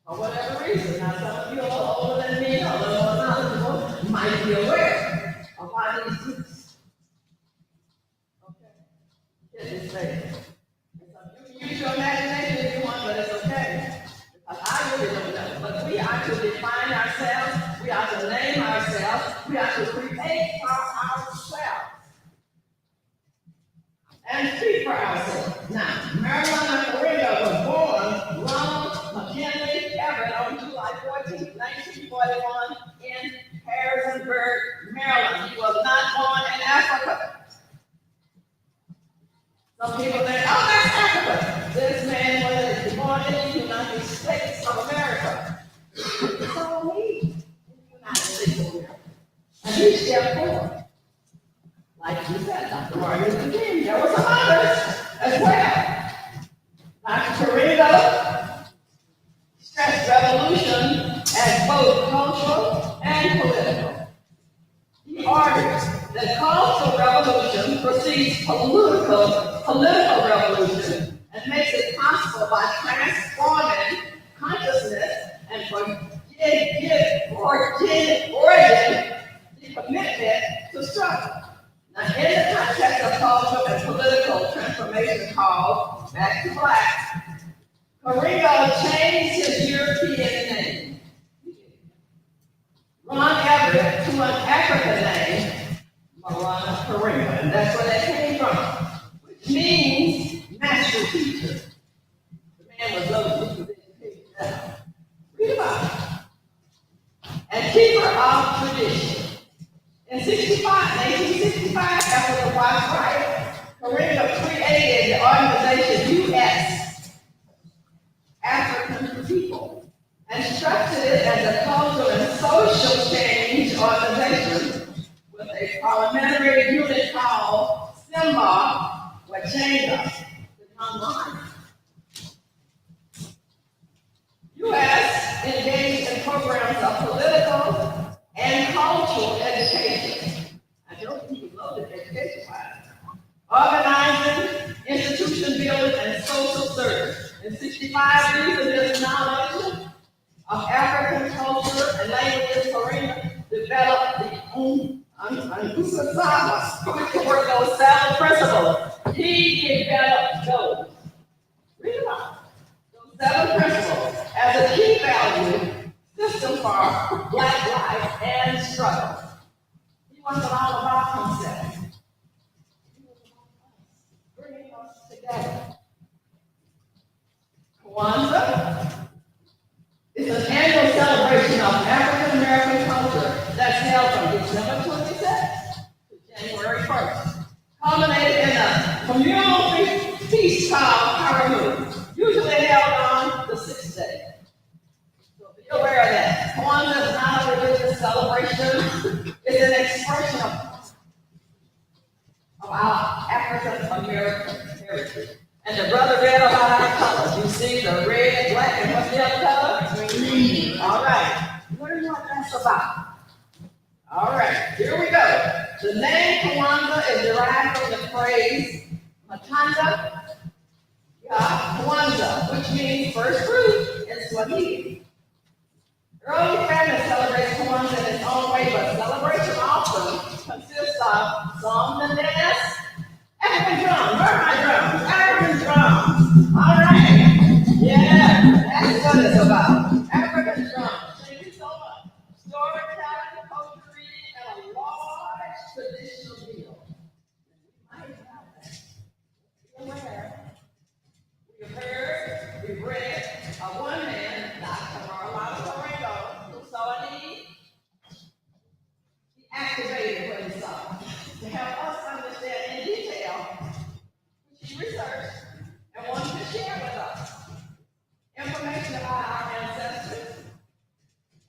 For whatever reason. Now, some of you are older than me, a little more knowledgeable, might be aware of why these groups. Okay. Get this thing. Use your imagination if you want, but it's okay. Because I really don't know. But we are to define ourselves. We are to name ourselves. We are to create for ourselves. And speak for ourselves. Now, Marilyn Correa was born Ronald McKinley Everett on July 14, 1941 in Harrisonburg, Maryland. He was not born in Africa. Some people think, oh, that's Africa. This man was born in the United States of America. So he in the United States of America. And he stepped forward. Like you said, Dr. Martin Luther King. There were some others as well. Dr. Correa stressed revolution as both cultural and political. He argues that cultural revolution precedes political revolution and makes it possible by transforming consciousness and forging the commitment to struggle. Now, in the context of cultural and political transformation called Back to Black, Correa changed his European name, Ron Everett, to an African name, Marana Correa, and that's where that came from, which means master teacher. The man was lovely to education. Read about it. And keeper of tradition. In 1865, after the White Riot, Correa created the organization U.S. African for People and structured it as a cultural and social change organization with a parliamentary unit called SIMBA, where change become life. U.S. engaged in programs of political and cultural education. I don't even know the education-wise. Organizing, institution building, and social service. In 65 years of this knowledge of African culture and languages, Correa developed the those 7 principles. He developed those. Read about it. Those 7 principles as a key value system for black life and struggle. He wasn't all about himself. He was about us, bringing us together. Kwanzaa is an annual celebration of African American culture that's held from December 26th to January 1st, culminated in a communal feast called Karamu, usually held on the 6th day. So be aware of that. Kwanzaa is not a religious celebration, it's an expression of our African American heritage. And the brother read about our colors. You see the red, black, and what's the other color? Green. All right. What do you know what that's about? All right, here we go. The name Kwanzaa is derived from the phrase Matanda ya Kwanzaa, which means first fruit in Swahili. Early families celebrate Kwanzaa in its own way, but celebration often consists of songs and dance. African drums, where are my drums? African drums. All right. Yeah, that's what it's about. African drums. Thank you so much. Storytelling, culture reading, and a large traditional meal. We might have that. Be aware. We've heard, we've read of one man, Dr. Marlon Torrego, who saw a need. He activated what he saw to help us understand in detail, which he researched and wanted to share with us information about our ancestors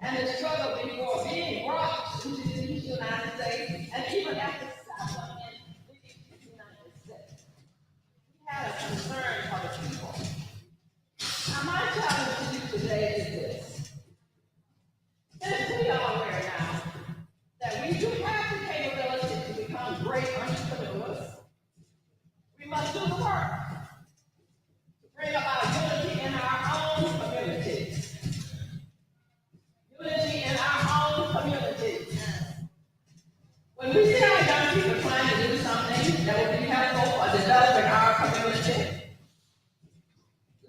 and the struggle before being brought to the United States and even after settling in the United States. He had a concern for the people. Now, my challenge to you today is this. Since we are aware now that we do have the capability to become great entrepreneurs, we must do the work to bring about unity in our own communities. Unity in our own communities. When we see our young people trying to do something that will be helpful for developing our community,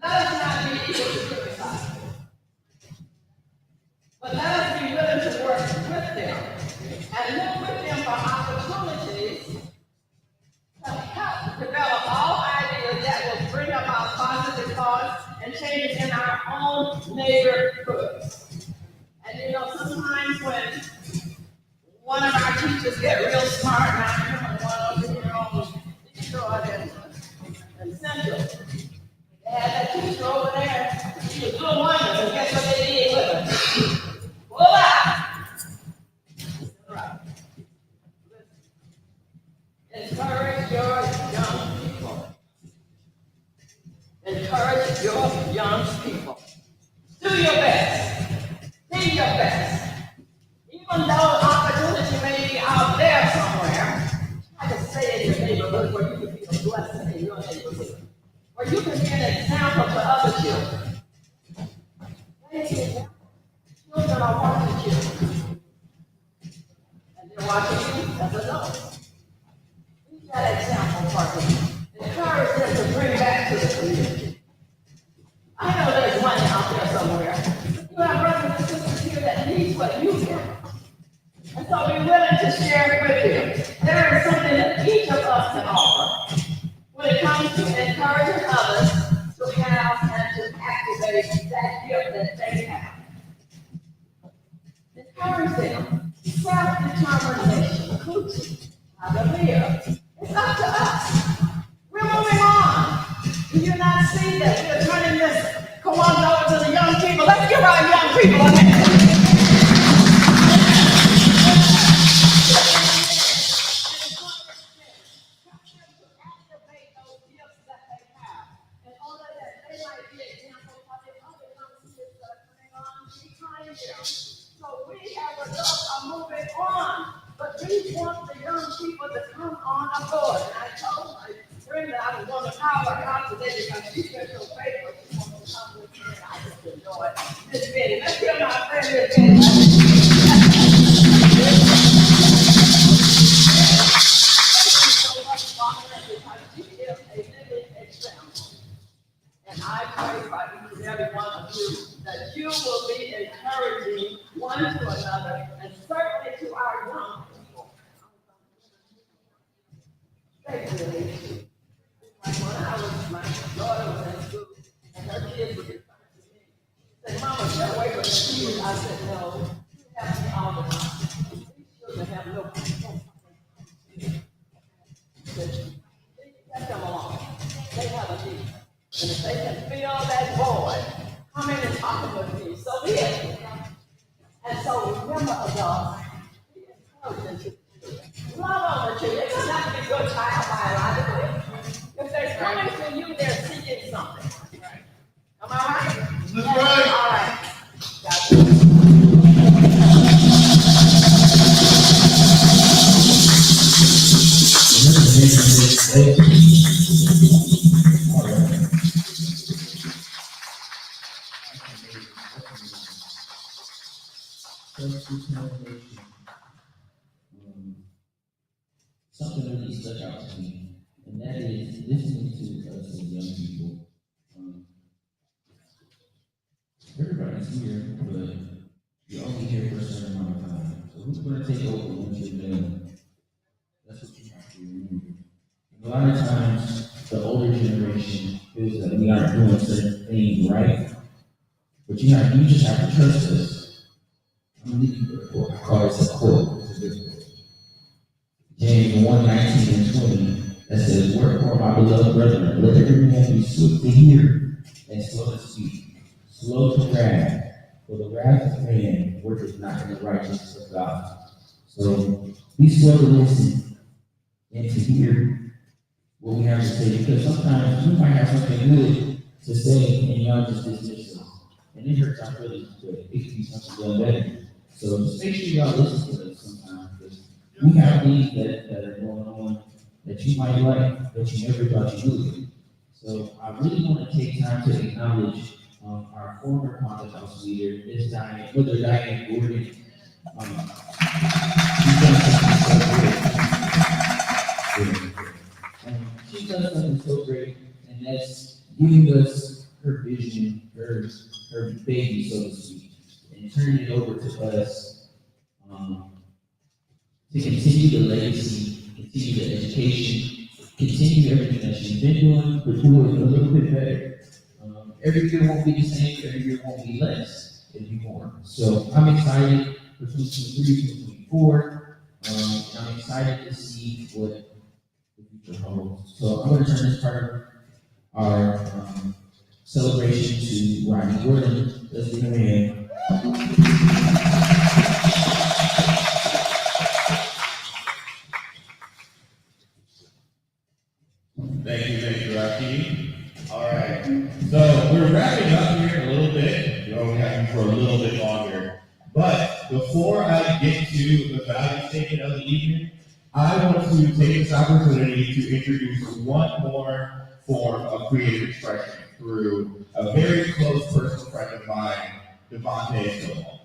let us not be eager to criticize, but let us be willing to work with them and look with them for opportunities to help develop all ideas that will bring about positive thoughts and changes in our own neighborhoods. And you know, sometimes when one of our teachers get real smart, and I remember one over here on Detroit and Central, they had that teacher over there. She was doing wonders, and guess what they did with her? Pull out. Right. Encourage your young people. Encourage your young people. Do your best. Be your best. Even though opportunity may be out there somewhere, try to stay in your neighborhood where you can be a blessing in your neighborhood. Where you can be an example to other children. Children are watching children. And they're watching you as adults. Be that example for them. Encourage them to bring back to the community. I know there's money out there somewhere. You have brothers and sisters here that need what you get. And so be willing to share it with them. There is something that each of us can offer when it comes to encouraging others to have and to activate that gift that they have. Encourage them. Self-determination. Hallelujah. It's up to us. We're moving on. Do you not see that we're turning this Kwanzaa over to the young people? Let's give our young people a hand. So we as adults are moving on, but we want the young people to come on aboard. And I told my friend that I was going to call her out today because she said so faithful. She wanted to come with me, and I just enjoy this meeting. Let's give my friend this meeting. So much longer because she is a living example. And I pray for each and every one of you that you will will be encouraging one to another, and certainly to our young people. Thank you, Lady. Like when my daughter was in school, and her kids would be coming to me, said, Mama, stay away from the kids. I said, no, you have me all the time. These children have no let them alone. They have a need. And if they can feel that void, come in and talk with me. So be it. And so remember, adults, be encouraging to children. Love on the children. It doesn't have to be your child biologically. If they're coming to you, they're seeking something. Am I right? That's right. All right. Self-determination. Something really stuck out to me, and that is listening to us as young people. Everybody's here, but you're only here for a certain amount of time. So who's going to take over once you're done? That's what you have to remember. And a lot of times, the older generation feels that we aren't doing certain things right, but you just have to trust us. I'm going to leave you a quote. I call it a quote. It's a good quote. James 1:19 and 20 that says, "Wherefore, my beloved brethren, let every man be swift to hear and slow to speak, slow to wrath, for the wrath of man worketh not in the righteousness of God." So be slow to listen and to hear what we have to say, because sometimes we might have something good to say and y'all just dismiss us. And it hurts our feelings, but it can be something done better. So just make sure y'all listen to us sometimes, because we have things that are going on that you might like, that you never thought you would. So I really want to take time to acknowledge our former Kwanzaa House leader, Ms. Mother Diane Gordon. She's done something so great. She's done something so great, and that's giving us her vision, her baby, so to speak, and turning it over to us to continue the legacy, continue the education, continue everything that she's been doing, but do it a little bit better. Every year won't be the same, every year won't be less, it'll be more. So I'm excited for 2023, 2024. I'm excited to see what the future holds. So I'm going to turn this part of our celebration to Rodney Gordon. Let's give him a hand. Thank you, Rocky. All right, so we're wrapping up here in a little bit. We're only having for a little bit longer. But before I get to the value statement of the evening, I want to take this opportunity to introduce one more form of creative expression through a very close personal friend of mine, Devontae Stovall.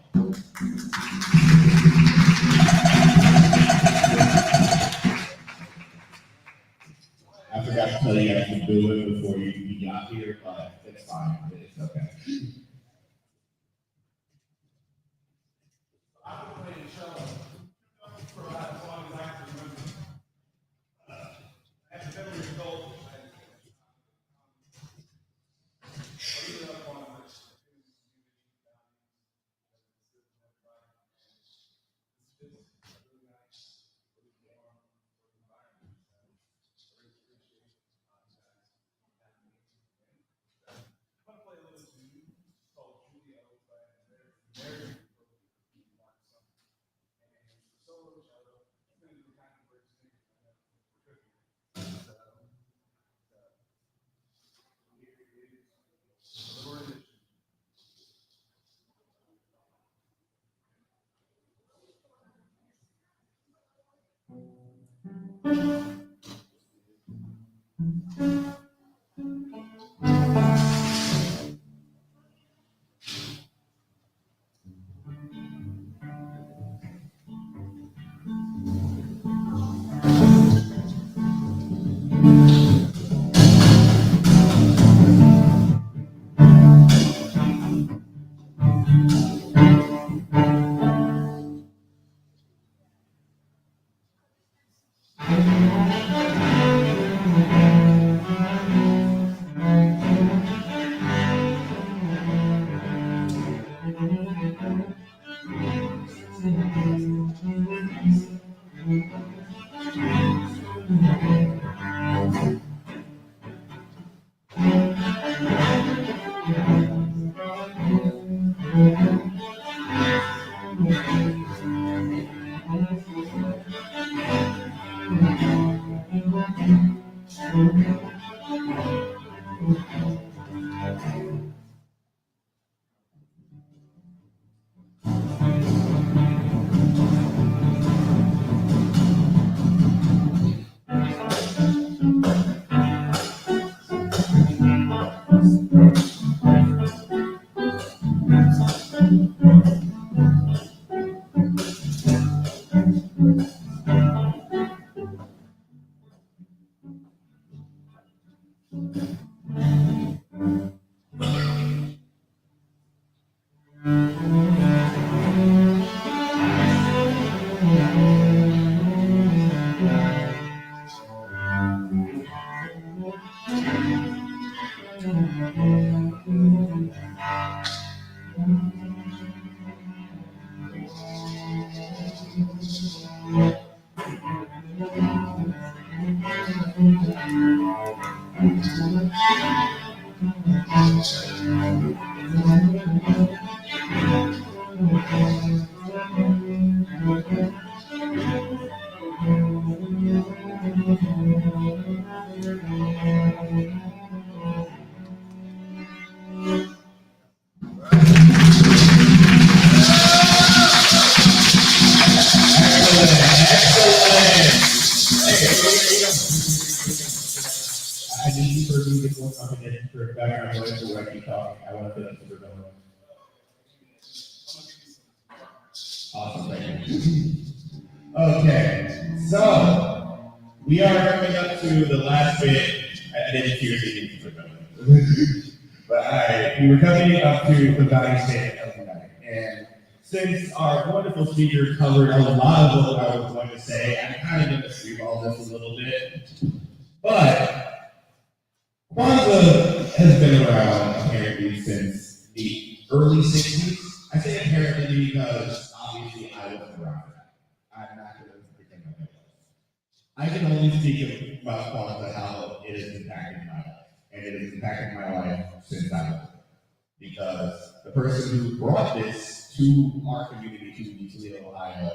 I forgot to tell you guys to do it before you got here, but it's fine. It's okay. I've been playing the show for about as long as I can remember. As a memory of gold, I ended up on this. I need for you to go something in for background noise or when I keep talking. I want to finish the going. Awesome, thank you. Okay, so we are coming up to the last bit. I didn't seriously think but we were coming up to the value statement of the night. And since our wonderful speaker covered a lot of what I was going to say, I'm kind of going to sweep all this a little bit. But Kwanzaa has been around apparently since the early 60s. I say apparently because obviously I wasn't around for that. I'm not going to pretend like I was. I can only speak about Kwanzaa, how it has impacted my life. And it has impacted my life since I was born. Because the person who brought this to our community, to the Toledo, Ohio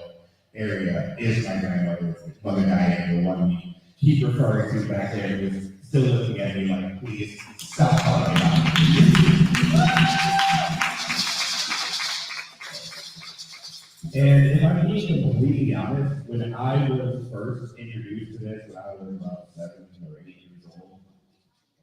area, is my grandmother, Mother Diane, the one we keep referring to back there, who's still looking at me like, please stop talking about me. And if I'm being completely honest, when I was first introduced to this, when I was about 7 or 8 years old,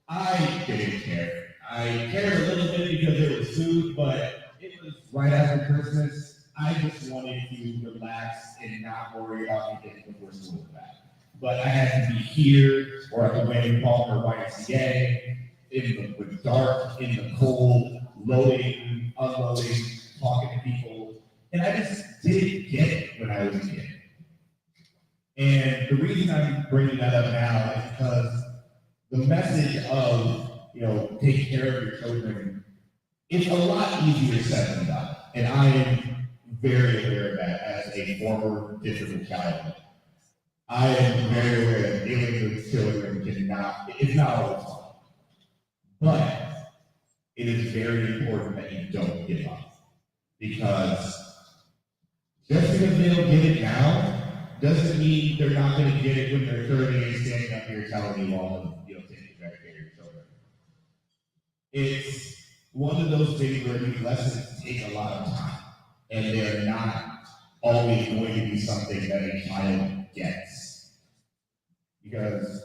I didn't care. I cared a little bit because there was food, but it was right after Christmas. I just wanted to relax and not worry about anything before school was back. But I had to be here or at the Wayne Palmer YMCA in the dark, in the cold, loading, unloading, talking to people. And I just didn't get it when I was a kid. And the reason I'm bringing that up now is because the message of, take care of your children, it's a lot easier said than done. And I am very aware of that as a former difficult child. I am very aware that dealing with children it's not always fun. But it is very important that you don't give up. Because just because they don't get it now doesn't mean they're not going to get it when they're 30 and standing up here telling you all taking better care of your children. It's one of those things where these lessons take a lot of time, and they're not always going to be something that a child gets. Because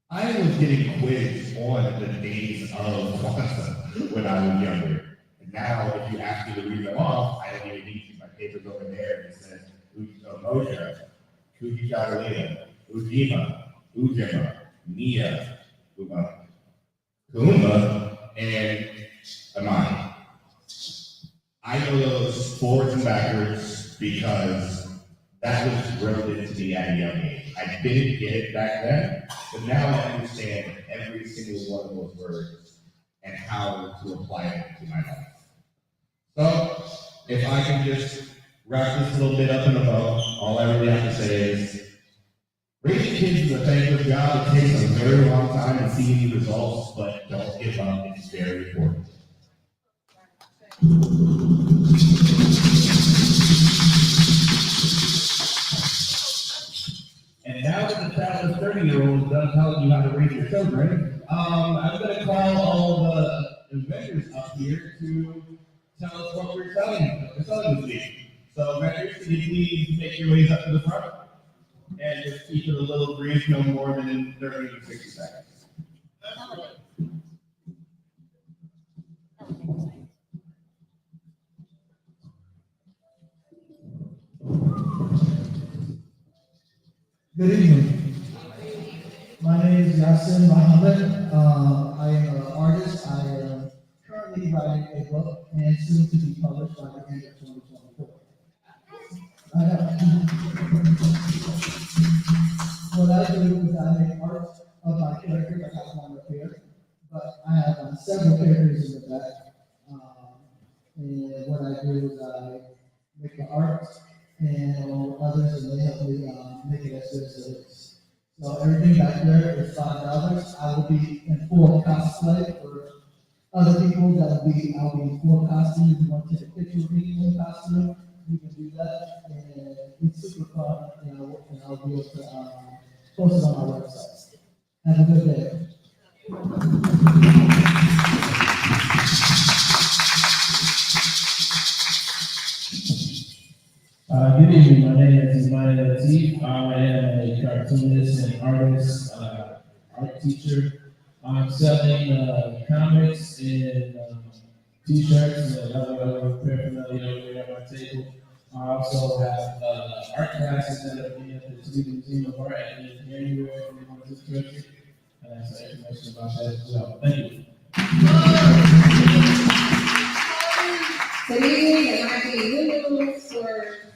I was getting quizzed on the days of Kwanzaa when I was younger. And now, if you ask me to read them off, I don't even need to. My paper's over there, and it says Moshe, Kujichagulia, Ujima, Ujima, Nia, Kuma, and Amani. I know those forwards and backwards because that was drilled into me at a young age. I didn't get it back then, but now I understand every single one of those words and how to apply it to my life. So, if I can just wrap this little bit up in a bow, all I really have to say is, raising kids is a thankless job. It takes a very long time to see any results, but don't give up. It's very important. And now that the child is 30-year-old is done telling you how to raise your children, I'm going to call all the inventors up here to tell us what we're selling this week. So vendors, can you please make your ways up to the front? And just keep it a little brief, no more than 30 to 60 seconds. Good evening. My name is Yasin Mohammed. I am an artist. I am currently writing a book and soon to be published by the end of 2024. What I do is I make art of my characters. I have one up here, but I have several characters in the back. And what I do is I make the art and others, and they help me make it as good as it is. So everything back there is $5. I will be in full cosplay for other people. I'll be in full costume. If you want to take a picture of me in costume, you can do that. And it's super fun, and I'll be able to post it on my website. Have a good day. Good evening, my name is Ismail Latif. I am a cartoonist and artist, art teacher. I'm selling comics and t-shirts and other paraphernalia over here at my table. I also have art classes that are being at the Toledo Museum of Art at the end of January for anyone who's interested. And I have some information about that as well. Thank you. Good evening, it might be new news for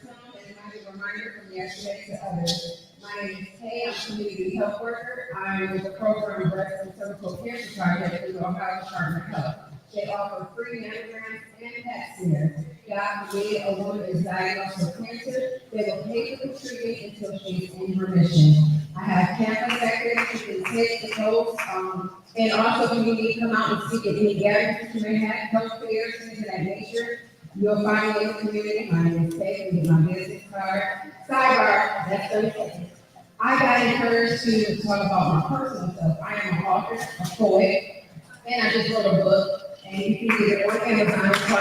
some, and it might be a reminder from yesterday to others. My name is Kay, I'm a community health worker. I'm with the program Breast and Cervical Cancer Project through the Ohio Department of Health. They offer free mammograms and PET smears. God forbid a woman is diagnosed with cancer, they will pay for the treatment until she's in remission. I have campus activities you can take the codes, and also if you need to come out and speak at any gatherings that you may have, health fairs, things of that nature. You'll find me in the community. My name is Kay, and get my business card. Sidebar, that's 30 seconds. I got encouraged to talk about my personal stuff. I am an author, a poet, and I just wrote a book. And you can get it on Amazon. So I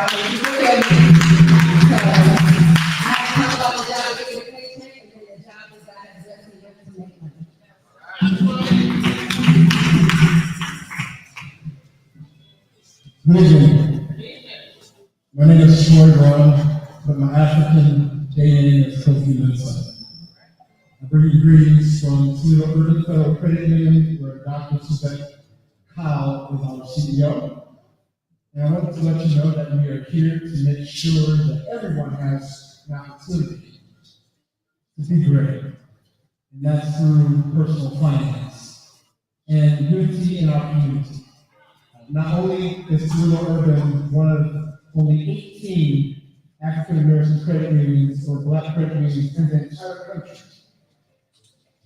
talk about the job of getting a paycheck, and then the job is God has blessed me to make money. Good evening. My name is Troy Ron, but my African day name is Kofi Mensa. I bring you greetings from Toledo Urban Federal Credit Union, where Dr. Subek Kyle is our CEO. And I want to let you know that we are here to make sure that everyone has an opportunity to be great. And that's through personal finance and unity in our community. Not only is Toledo Urban one of only 18 African American credit unions or Black credit unions in the entire country,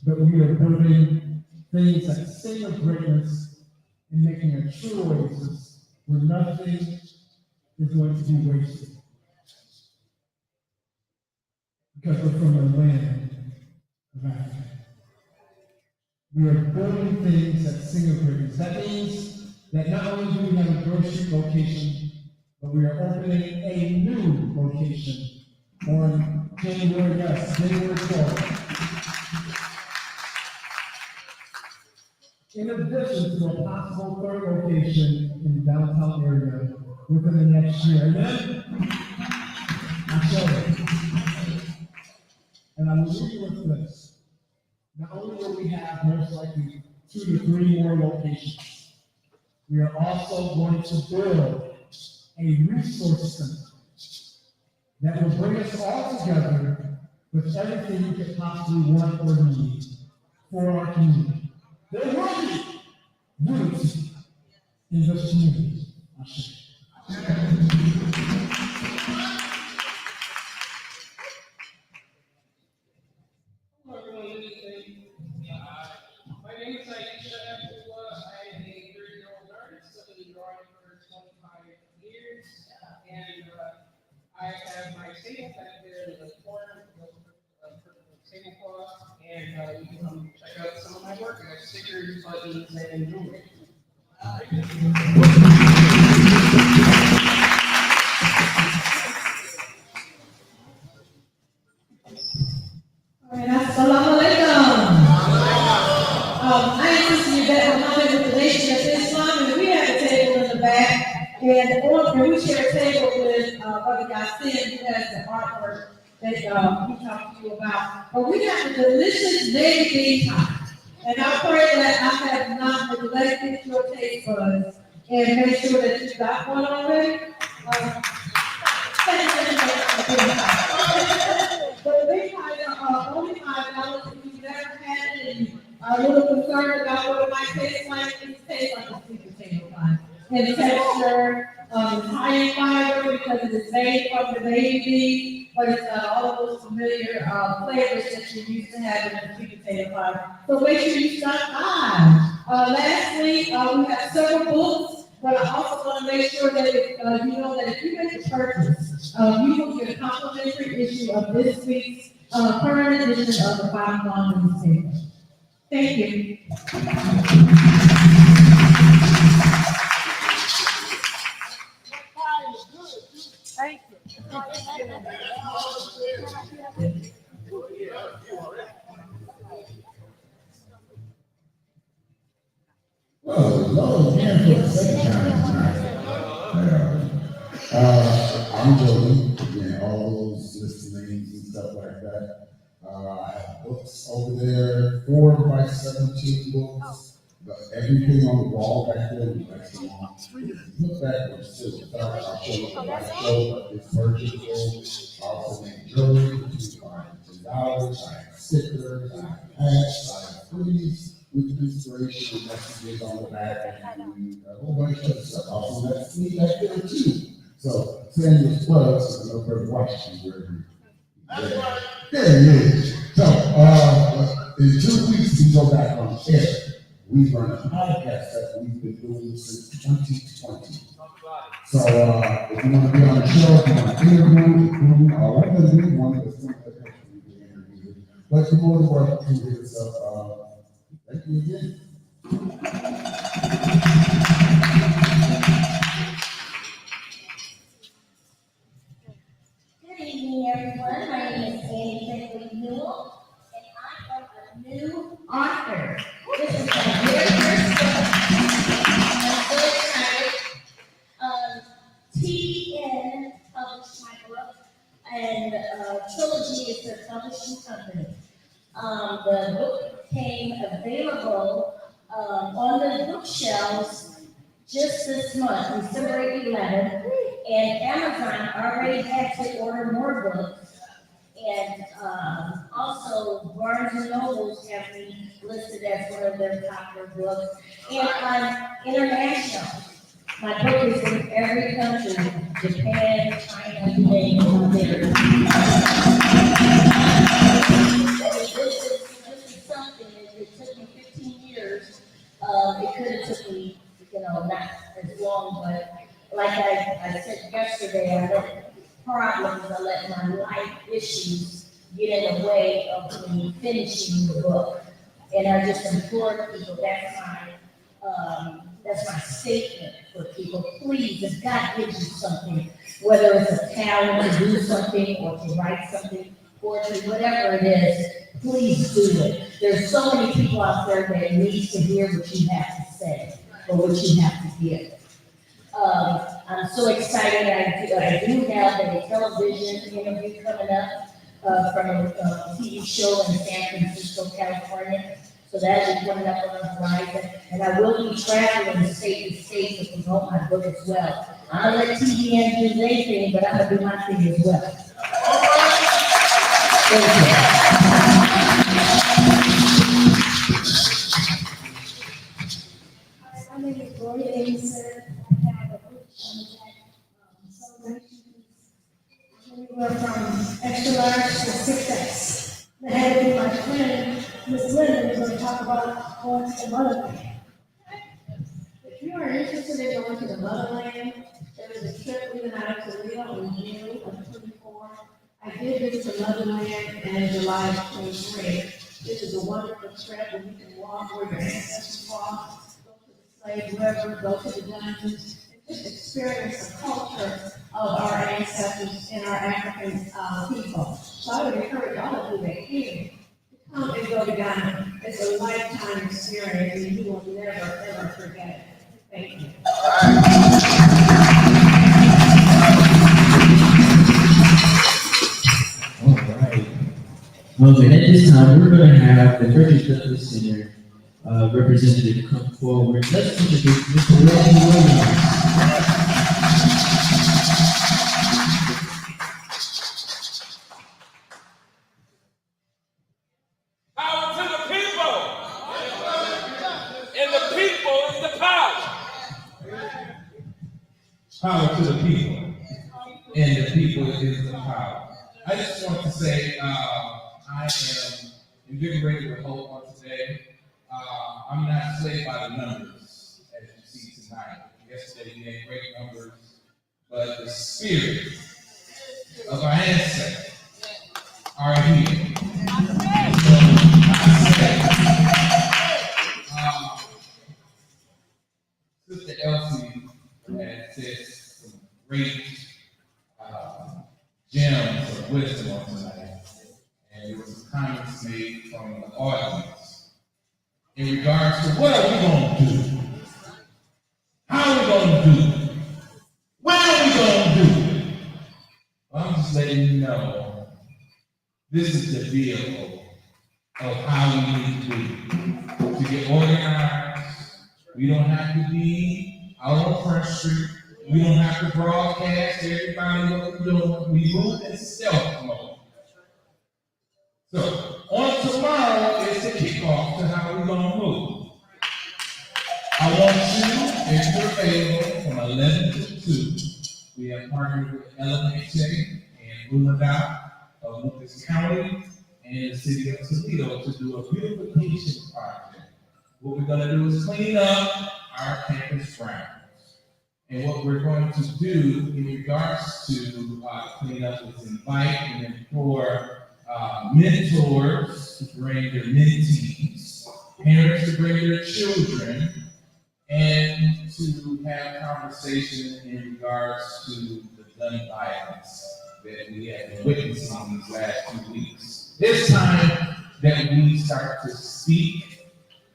but we are building things that sing of greatness and making a true oasis where nothing is going to be wasted. Because we're from the land of Africa. We are building things that sing of greatness. That means that not only do we have a Grove Street location, but we are opening a new location on January 12th. In addition to a possible third location in the downtown area within the next year. Amen? I show it. And I will leave you with this. Not only will we have most likely 2 to 3 more locations, we are also going to build a resource center that will bring us all together with everything we could possibly want or need for our community. There will be unity in this community. table back there in the corner, tablecloth, and you can come check out some of my work. I have stickers, buttons, and jewelry. All right, assalamu alaikum. I am Sister Yvette Muhammad with the Nation of Islam, and we have a table in the back. And we share a table with Brother Yasin, who has the artwork that we talked to you about. But we have a delicious navy bean pie. And I pray that I have not neglected your taste buds and make sure that you got one already. But the big pies are only $5. If you've never had it and are a little concerned about what it might taste like, it tastes like a sweet potato pie. And the texture is high in fiber because it is made from the baby bean, but it's got all of those familiar flavors that you used to have in the sweet potato pie. So make sure you stop by. Lastly, we have several books, but I also want to make sure that if, you know that if you make a purchase, you will get a complimentary issue of this week's current edition of the Five Long newspaper. Thank you. Thank you. Well, Lord, again for the second time tonight. I'm Jordan, again, all those listed names and stuff like that. I have books over there, 4 by 17 books. But everything on the wall back there was actually on. Look back, it was still dark. I'll show you what I showed, but it's purchasable. I also make jewelry, which is $10. I have stickers, I have hats, I have hoodies with inspiration and messages on the back, and a whole bunch of other stuff. Also, that's me back there too. So, send your plugs so no further questions. There he is. So, in 2 weeks, we go back on air. We run a podcast that we've been doing since 2020. So, if you want to be on the show, if you want to interview, all I can do, one of the things that we can interview. But you're more than welcome to hit us up. Thank you again. Good evening, everyone. My name is Annie Bentley Newell, and I am a new author. This is my very first book. I'm so excited. TN published my book, and Trilogy is their publishing company. The book came available on the bookshelves just this month, December 11th, and Amazon already had to order more books. And also Barnes and Nobles have me listed as one of their popular books. And I'm international. My book is in every country, Japan, China, you name it, there. This is something, it took me 15 years. It could have took me, not as long, but like I said yesterday, I let problems, I let my life issues get in the way of me finishing the book. And I just implore people, that's my statement for people. Please, if God gives you something, whether it's a talent to do something or to write something, poetry, whatever it is, please do it. There's so many people out there that need to hear what you have to say or what you have to give. I'm so excited. I do have a television interview coming up from a TV show in San Francisco, California. So that is coming up on the horizon. And I will be traveling state to state to promote my book as well. I'll let TVN do their thing, but I'm going to do my thing as well. Thank you. My name is Gloria Anderson. I have a book celebrations anywhere from extra large to 6X. I had to be my friend, Miss Linda, who's going to talk about going to the motherland. If you are interested in going to the motherland, there is a trip we went out to Toledo in June of 24 24. I did visit Another Land in July of 23. This is a wonderful trip where you can walk where your ancestors walked, go to the slave river, go to the dungeons, and just experience the culture of our ancestors and our African people. So I would encourage all of you that can to come and go to Ghana. It's a lifetime experience and you will never, ever forget it. Thank you. All right. Okay, at this time, we're going to have the Frederick Douglass Center representative come forward. Let's introduce Mr. Reggie Williams. Power to the people. And the people is the power. Power to the people, and the people is the power. I just want to say I am invigorated with hope on today. I'm not swayed by the numbers, as you see tonight. Yesterday we had great numbers, but the spirit of our ancestors are here. So I say, Sister Elsie had said some great gems of wisdom on tonight, and there was some comments made from the audience in regards to what are we going to do? How are we going to do it? When are we going to do it? Well, I'm just letting you know this is the vehicle of how we need to do it. To get organized, we don't have to be out on Front Street. We don't have to broadcast everybody what we're doing. We move in stealth mode. So, on tomorrow is the kickoff to how we're going to move. I want you, if you're available, from 11 to 2, we have partnered with Elementary and Lumada of Lucas County and the city of Toledo to do a beautification project. What we're going to do is clean up our campus grounds. And what we're going to do in regards to clean up is invite and implore mentors to bring their mentees, parents to bring their children, and to have conversation in regards to the gun violence that we have been witnessing these last 2 weeks. It's time that we start to speak,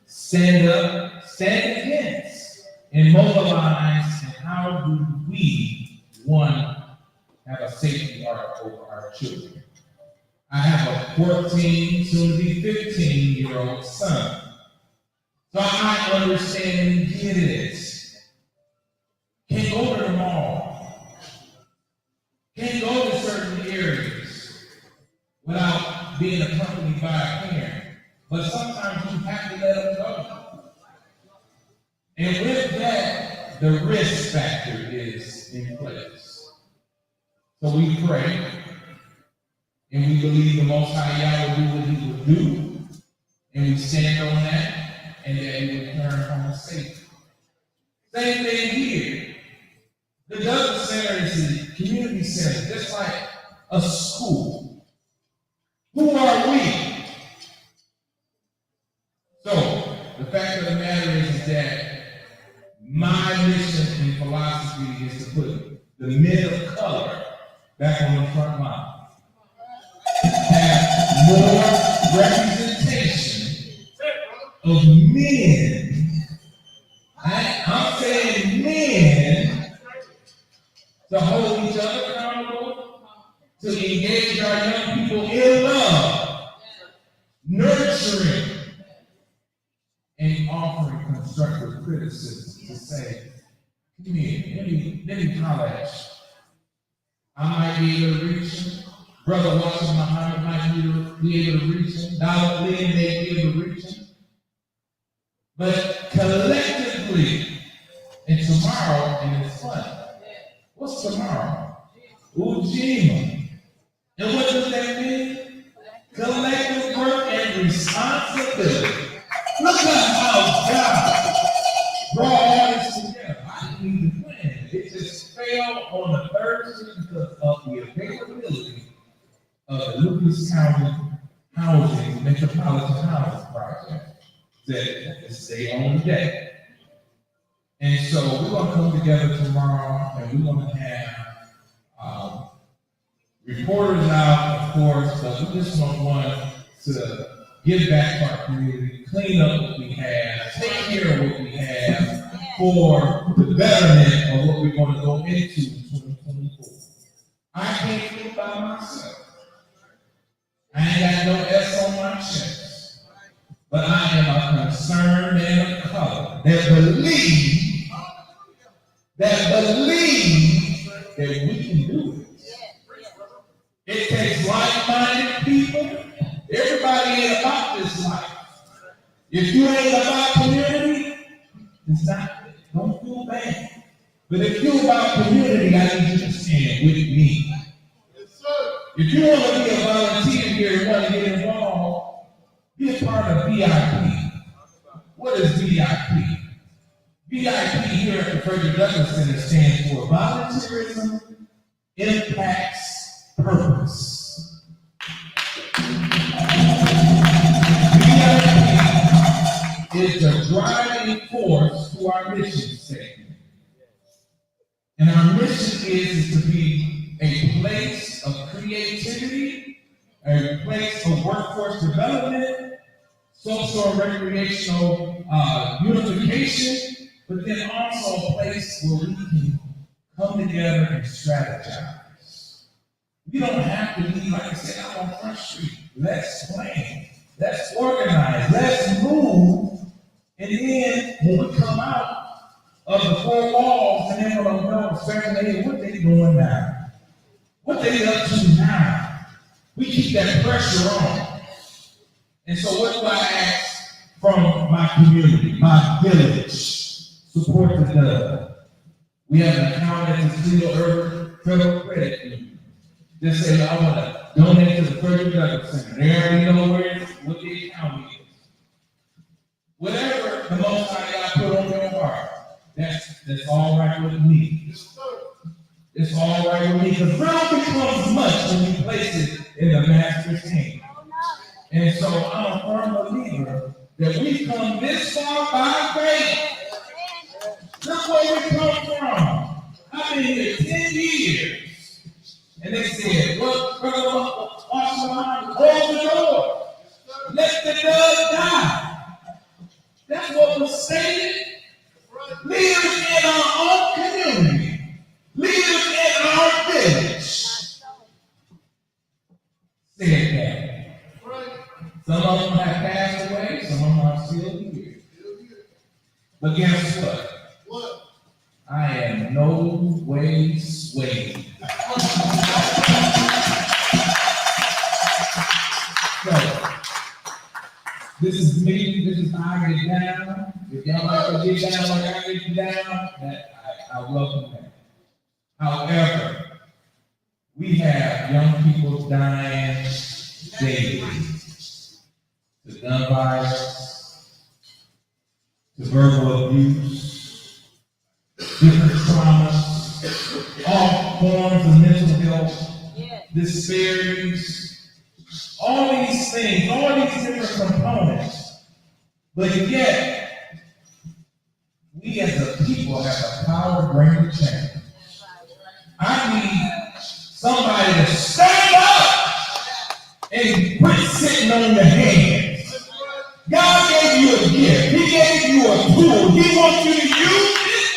stand up, stand against, and mobilize. And how do we, one, have a safety arc over our children? I have a 14, soon to be 15-year-old son. So I understand and get it. Can't go to the mall. Can't go to certain areas without being accompanied by a parent. But sometimes you have to let them go. And with that, the risk factor is in place. So we pray, and we believe the Most High Yah will do what He will do, and we stand on that, and that He will return home safe. Same thing here. The Douglass Center is a community center, just like a school. Who are we? So, the fact of the matter is that my mission and philosophy is to put the men of color back on the front line. Have more representation of men. I'm saying men to hold each other accountable, to engage our young people in love, nurturing, and offering constructive criticism to say, come here, let me holler at you. I might be able to reach him. Brother Washington Muhammad might be able to reach him. Donald Lynn may be able to reach him. But collectively, and tomorrow, and it's fun. What's tomorrow? Ujima. And what does that mean? Collective work and responsibility. Look at how God brought all this together. I didn't even plan it. It just fell on the Thursday because of the availability of the Lucas County Housing Metropolitan Housing Project that is their own day. And so we're gonna come together tomorrow and we're gonna have reporters out, of course, but we just want to give back to our community, clean up what we have, take care of what we have for the betterment of what we're gonna go into in 2024. I can't do it by myself. I ain't got no S on my chest. But I am a concerned man of color that believe that we can do it. It takes like-minded people. Everybody ain't about this life. If you ain't about community, it's not, don't feel bad. But if you're about community, I need you to stand with me. If you want to be a volunteer here and want to get involved, be a part of VIP. What is VIP? VIP here at the Frederick Douglass Center stands for Volunteerism Impacts Purpose. VIP is the driving force to our mission statement. And our mission is to be a place of creativity, a place of workforce development, social and recreational unification, but then also a place where we can come together and strategize. We don't have to be, like I said, out on Front Street. Let's plan. Let's organize. Let's move. And then when we come out of the four walls, and then we'll know exactly what they doing now. What they up to now. We keep that pressure on. And so what do I ask from my community, my village? Support the Dove. We have an account at the Toledo Urban Federal Credit Union. Just say, I want to donate to the Frederick Douglass Center. They already know what the account is. Whatever the Most High God put on your heart, that's all right with me. It's all right with me. The ground becomes much when you place it in the Master's hand. And so I'm a firm believer that we come this far by faith. Look where we come from. I've been here 10 years. And they said, look, brother, hold the door. Let the dove die. That's what was stated. Leaders in our own community. Leaders in our village. Said that. Some of them have passed away, some of them are still here. But guess what? I am no way swayed. So, this is me, this is how I get down. If y'all like to get down like I get down, I welcome that. However, we have young people dying daily. To gun violence, to verbal abuse, different traumas, all forms of mental health, disparities, all these things, all these different components. But yet, we as a people have the power to bring the change. I need somebody to stand up and quit sitting on your hands. God gave you a gift. He gave you a tool. He wants you to use it.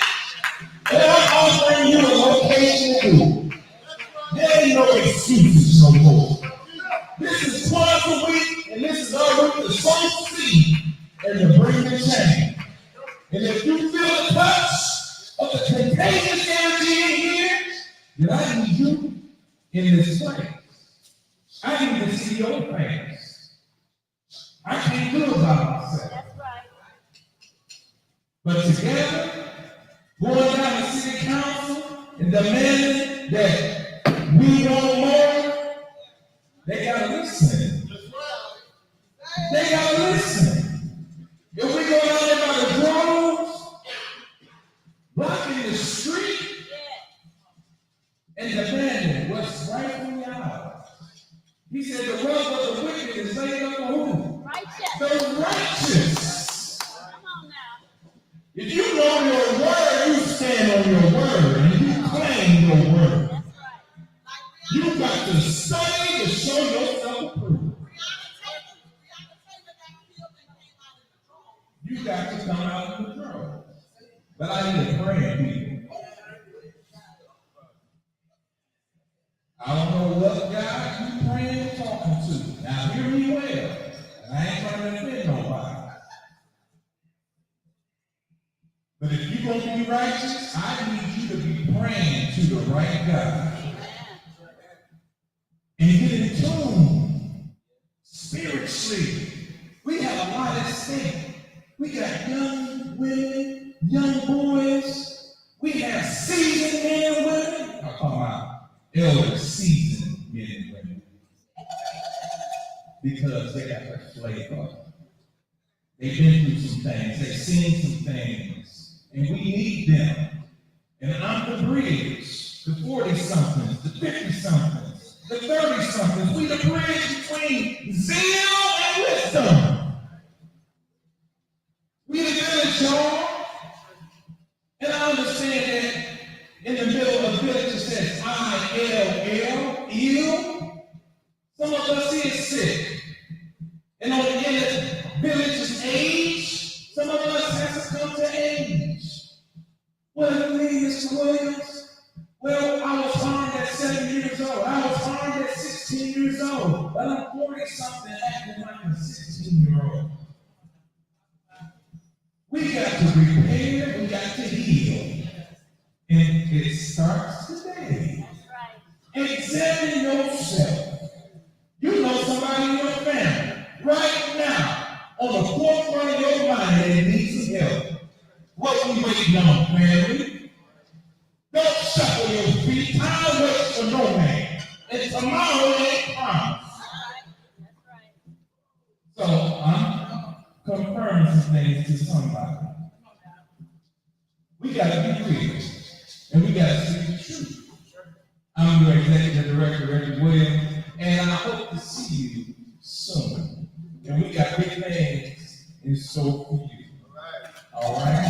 And I'm offering you a location to do it. There ain't no excuses no more. This is twice a week, and this is our week to sow seed and to bring the change. And if you feel the touch of the contagious energy in here, then I need you in this place. I need to see your face. I can't do it by myself. That's right. But together, going down to city council and demanding that we want more, they gotta listen. They gotta listen. If we go down there by the droves, blocking the street, and demanding what's rightfully ours, He said the wealth of the wicked is laid up for who? Righteous. The righteous. Come on now. If you know your word, you stand on your word and you claim your word. That's right. You got to study to show yourself approved. You got to come out of the throne. But I need a praying people. I don't know what God you praying and talking to. Now hear me well. And I ain't trying to offend nobody. But if you're going to be righteous, I need you to be praying to the right God. And get in tune spiritually. We have a lot at stake. We got young women, young boys. We have seasoned men and women. I'm talking about elder seasoned men and women. Because they got that flavor. They've been through some things. They've seen some things. And we need them. And I'm the bridge. The 40-somethings, the 50-somethings, the 30-somethings. We the bridge between zeal and wisdom. We the village, y'all. And I understand that in the middle of the village it says I-L-L, ill. Some of us here sick. And on the end of the village is age. Some of us have to come to age. What do you mean, Mr. Williams? Well, I was harmed at 7 years old. I was harmed at 16 years old. But I'm 40-something acting like a 16-year-old. We got to repair, we got to heal. And it starts today. That's right. Examine yourself. You know somebody in your family right now on the forefront of your mind that needs some help. What we waiting on, family? Don't shuffle your feet. Time waits for no man. And tomorrow ain't promised. That's right. So I'm confirming some things to somebody. We got to be real. And we got to speak the truth. I'm your executive director, Reggie Williams, and I hope to see you soon. And we got big things in store for you. All right?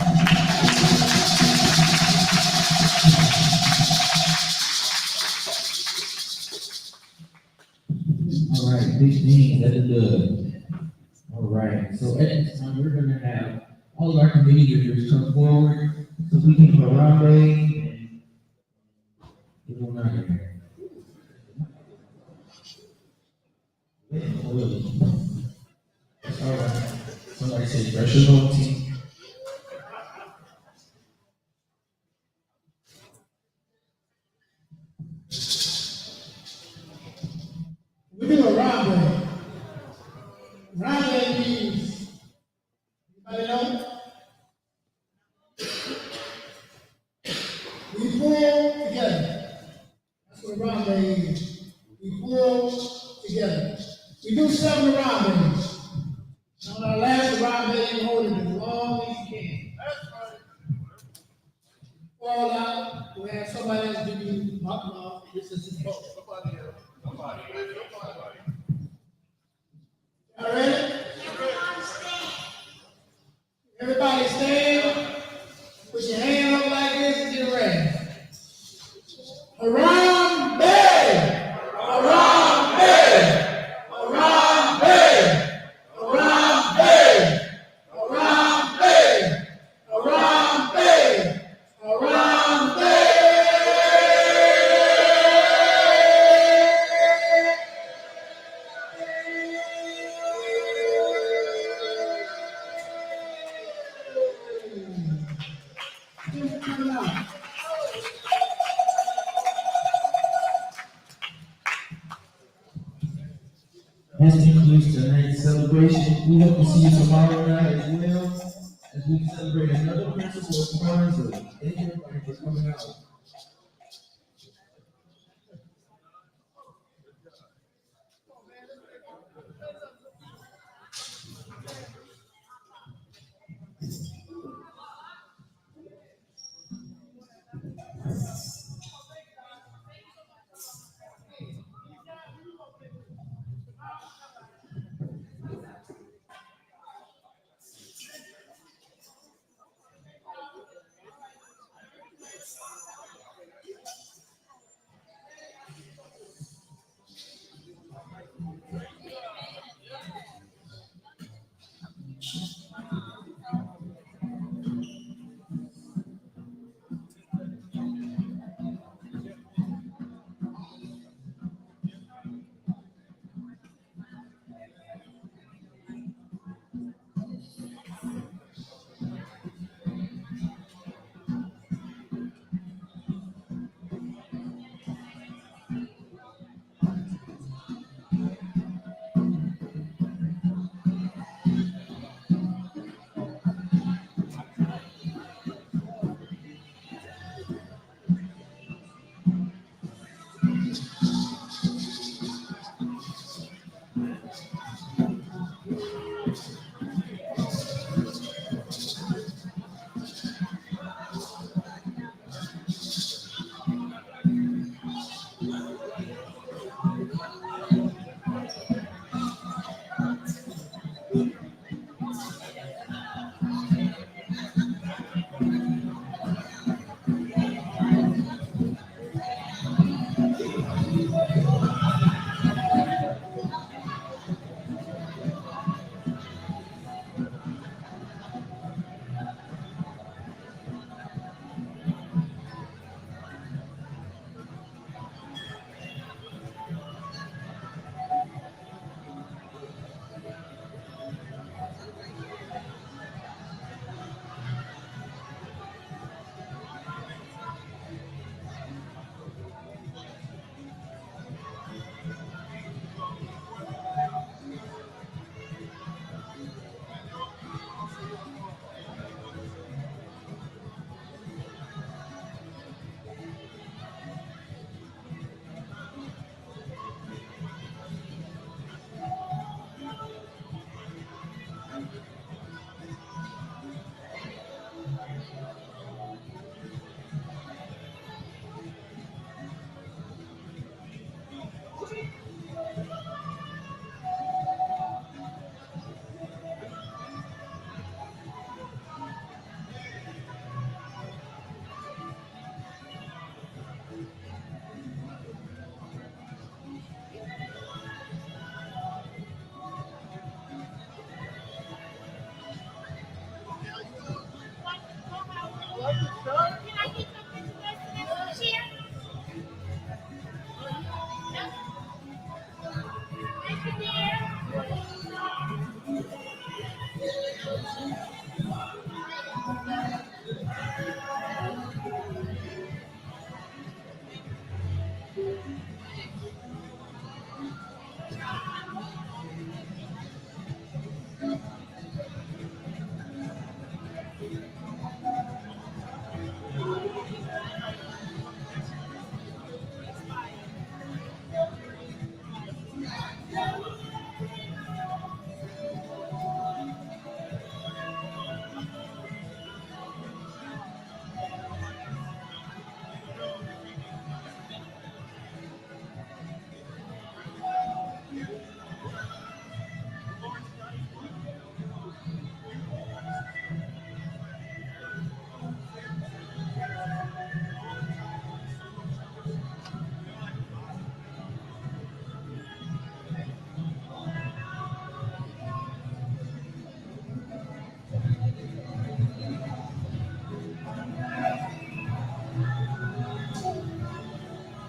All right, big thing, that is good. All right, so at this time, we're gonna have all of our committee leaders come forward so we can harambe and get on out of here. All right, somebody say fresh anointing. We do a robbery. Robbery means, anybody know? We pull together. That's what robbery is. We pull together. We do 7 robberies. On our last robbery, you hold it as long as you can. Fall out, we have somebody else give you knock off. This is somebody else. All right? Everybody stand. Put your hand up like this and get ready. Harambe! Harambe! Harambe! Harambe! Harambe! Harambe! Harambe! This concludes tonight's celebration. We hope to see you tomorrow night as well as we celebrate another principle of Kwanzaa. Thank you everybody for coming out.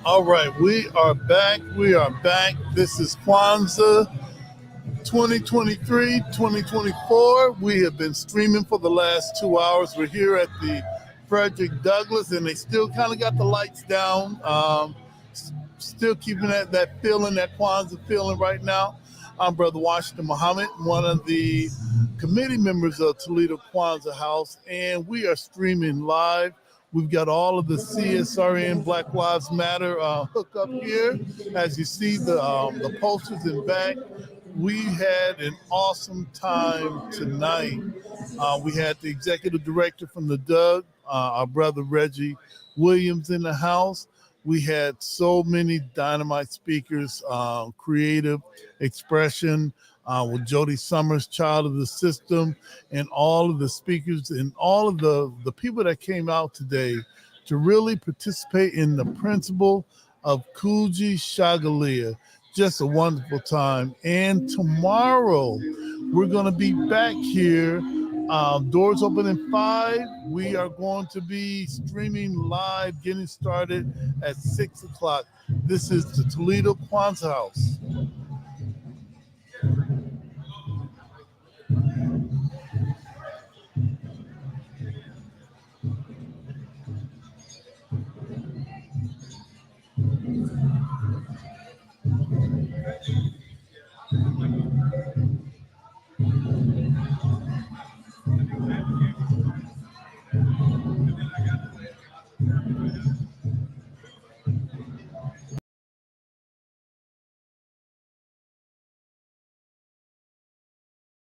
All right, we are back. We are back. This is Kwanzaa 2023, 2024. We have been streaming for the last 2 hours. We're here at the Frederick Douglass, and they still kind of got the lights down. Still keeping that feeling, that Kwanzaa feeling right now. I'm Brother Washington Muhammad, one of the committee members of Toledo Kwanzaa House, and we are streaming live. We've got all of the CSRN Black Lives Matter hook up here. As you see the posters in back, we had an awesome time tonight. We had the executive director from the Doug, our brother Reggie Williams in the house. We had so many dynamite speakers, creative expression with Jody Summers, Child of the System, and all of the speakers and all of the people that came out today to really participate in the principle of Kujichagulia. Just a wonderful time. And tomorrow, we're going to be back here. Doors open at 5. We are going to be streaming live, getting started at 6 o'clock. This is the Toledo Kwanzaa House.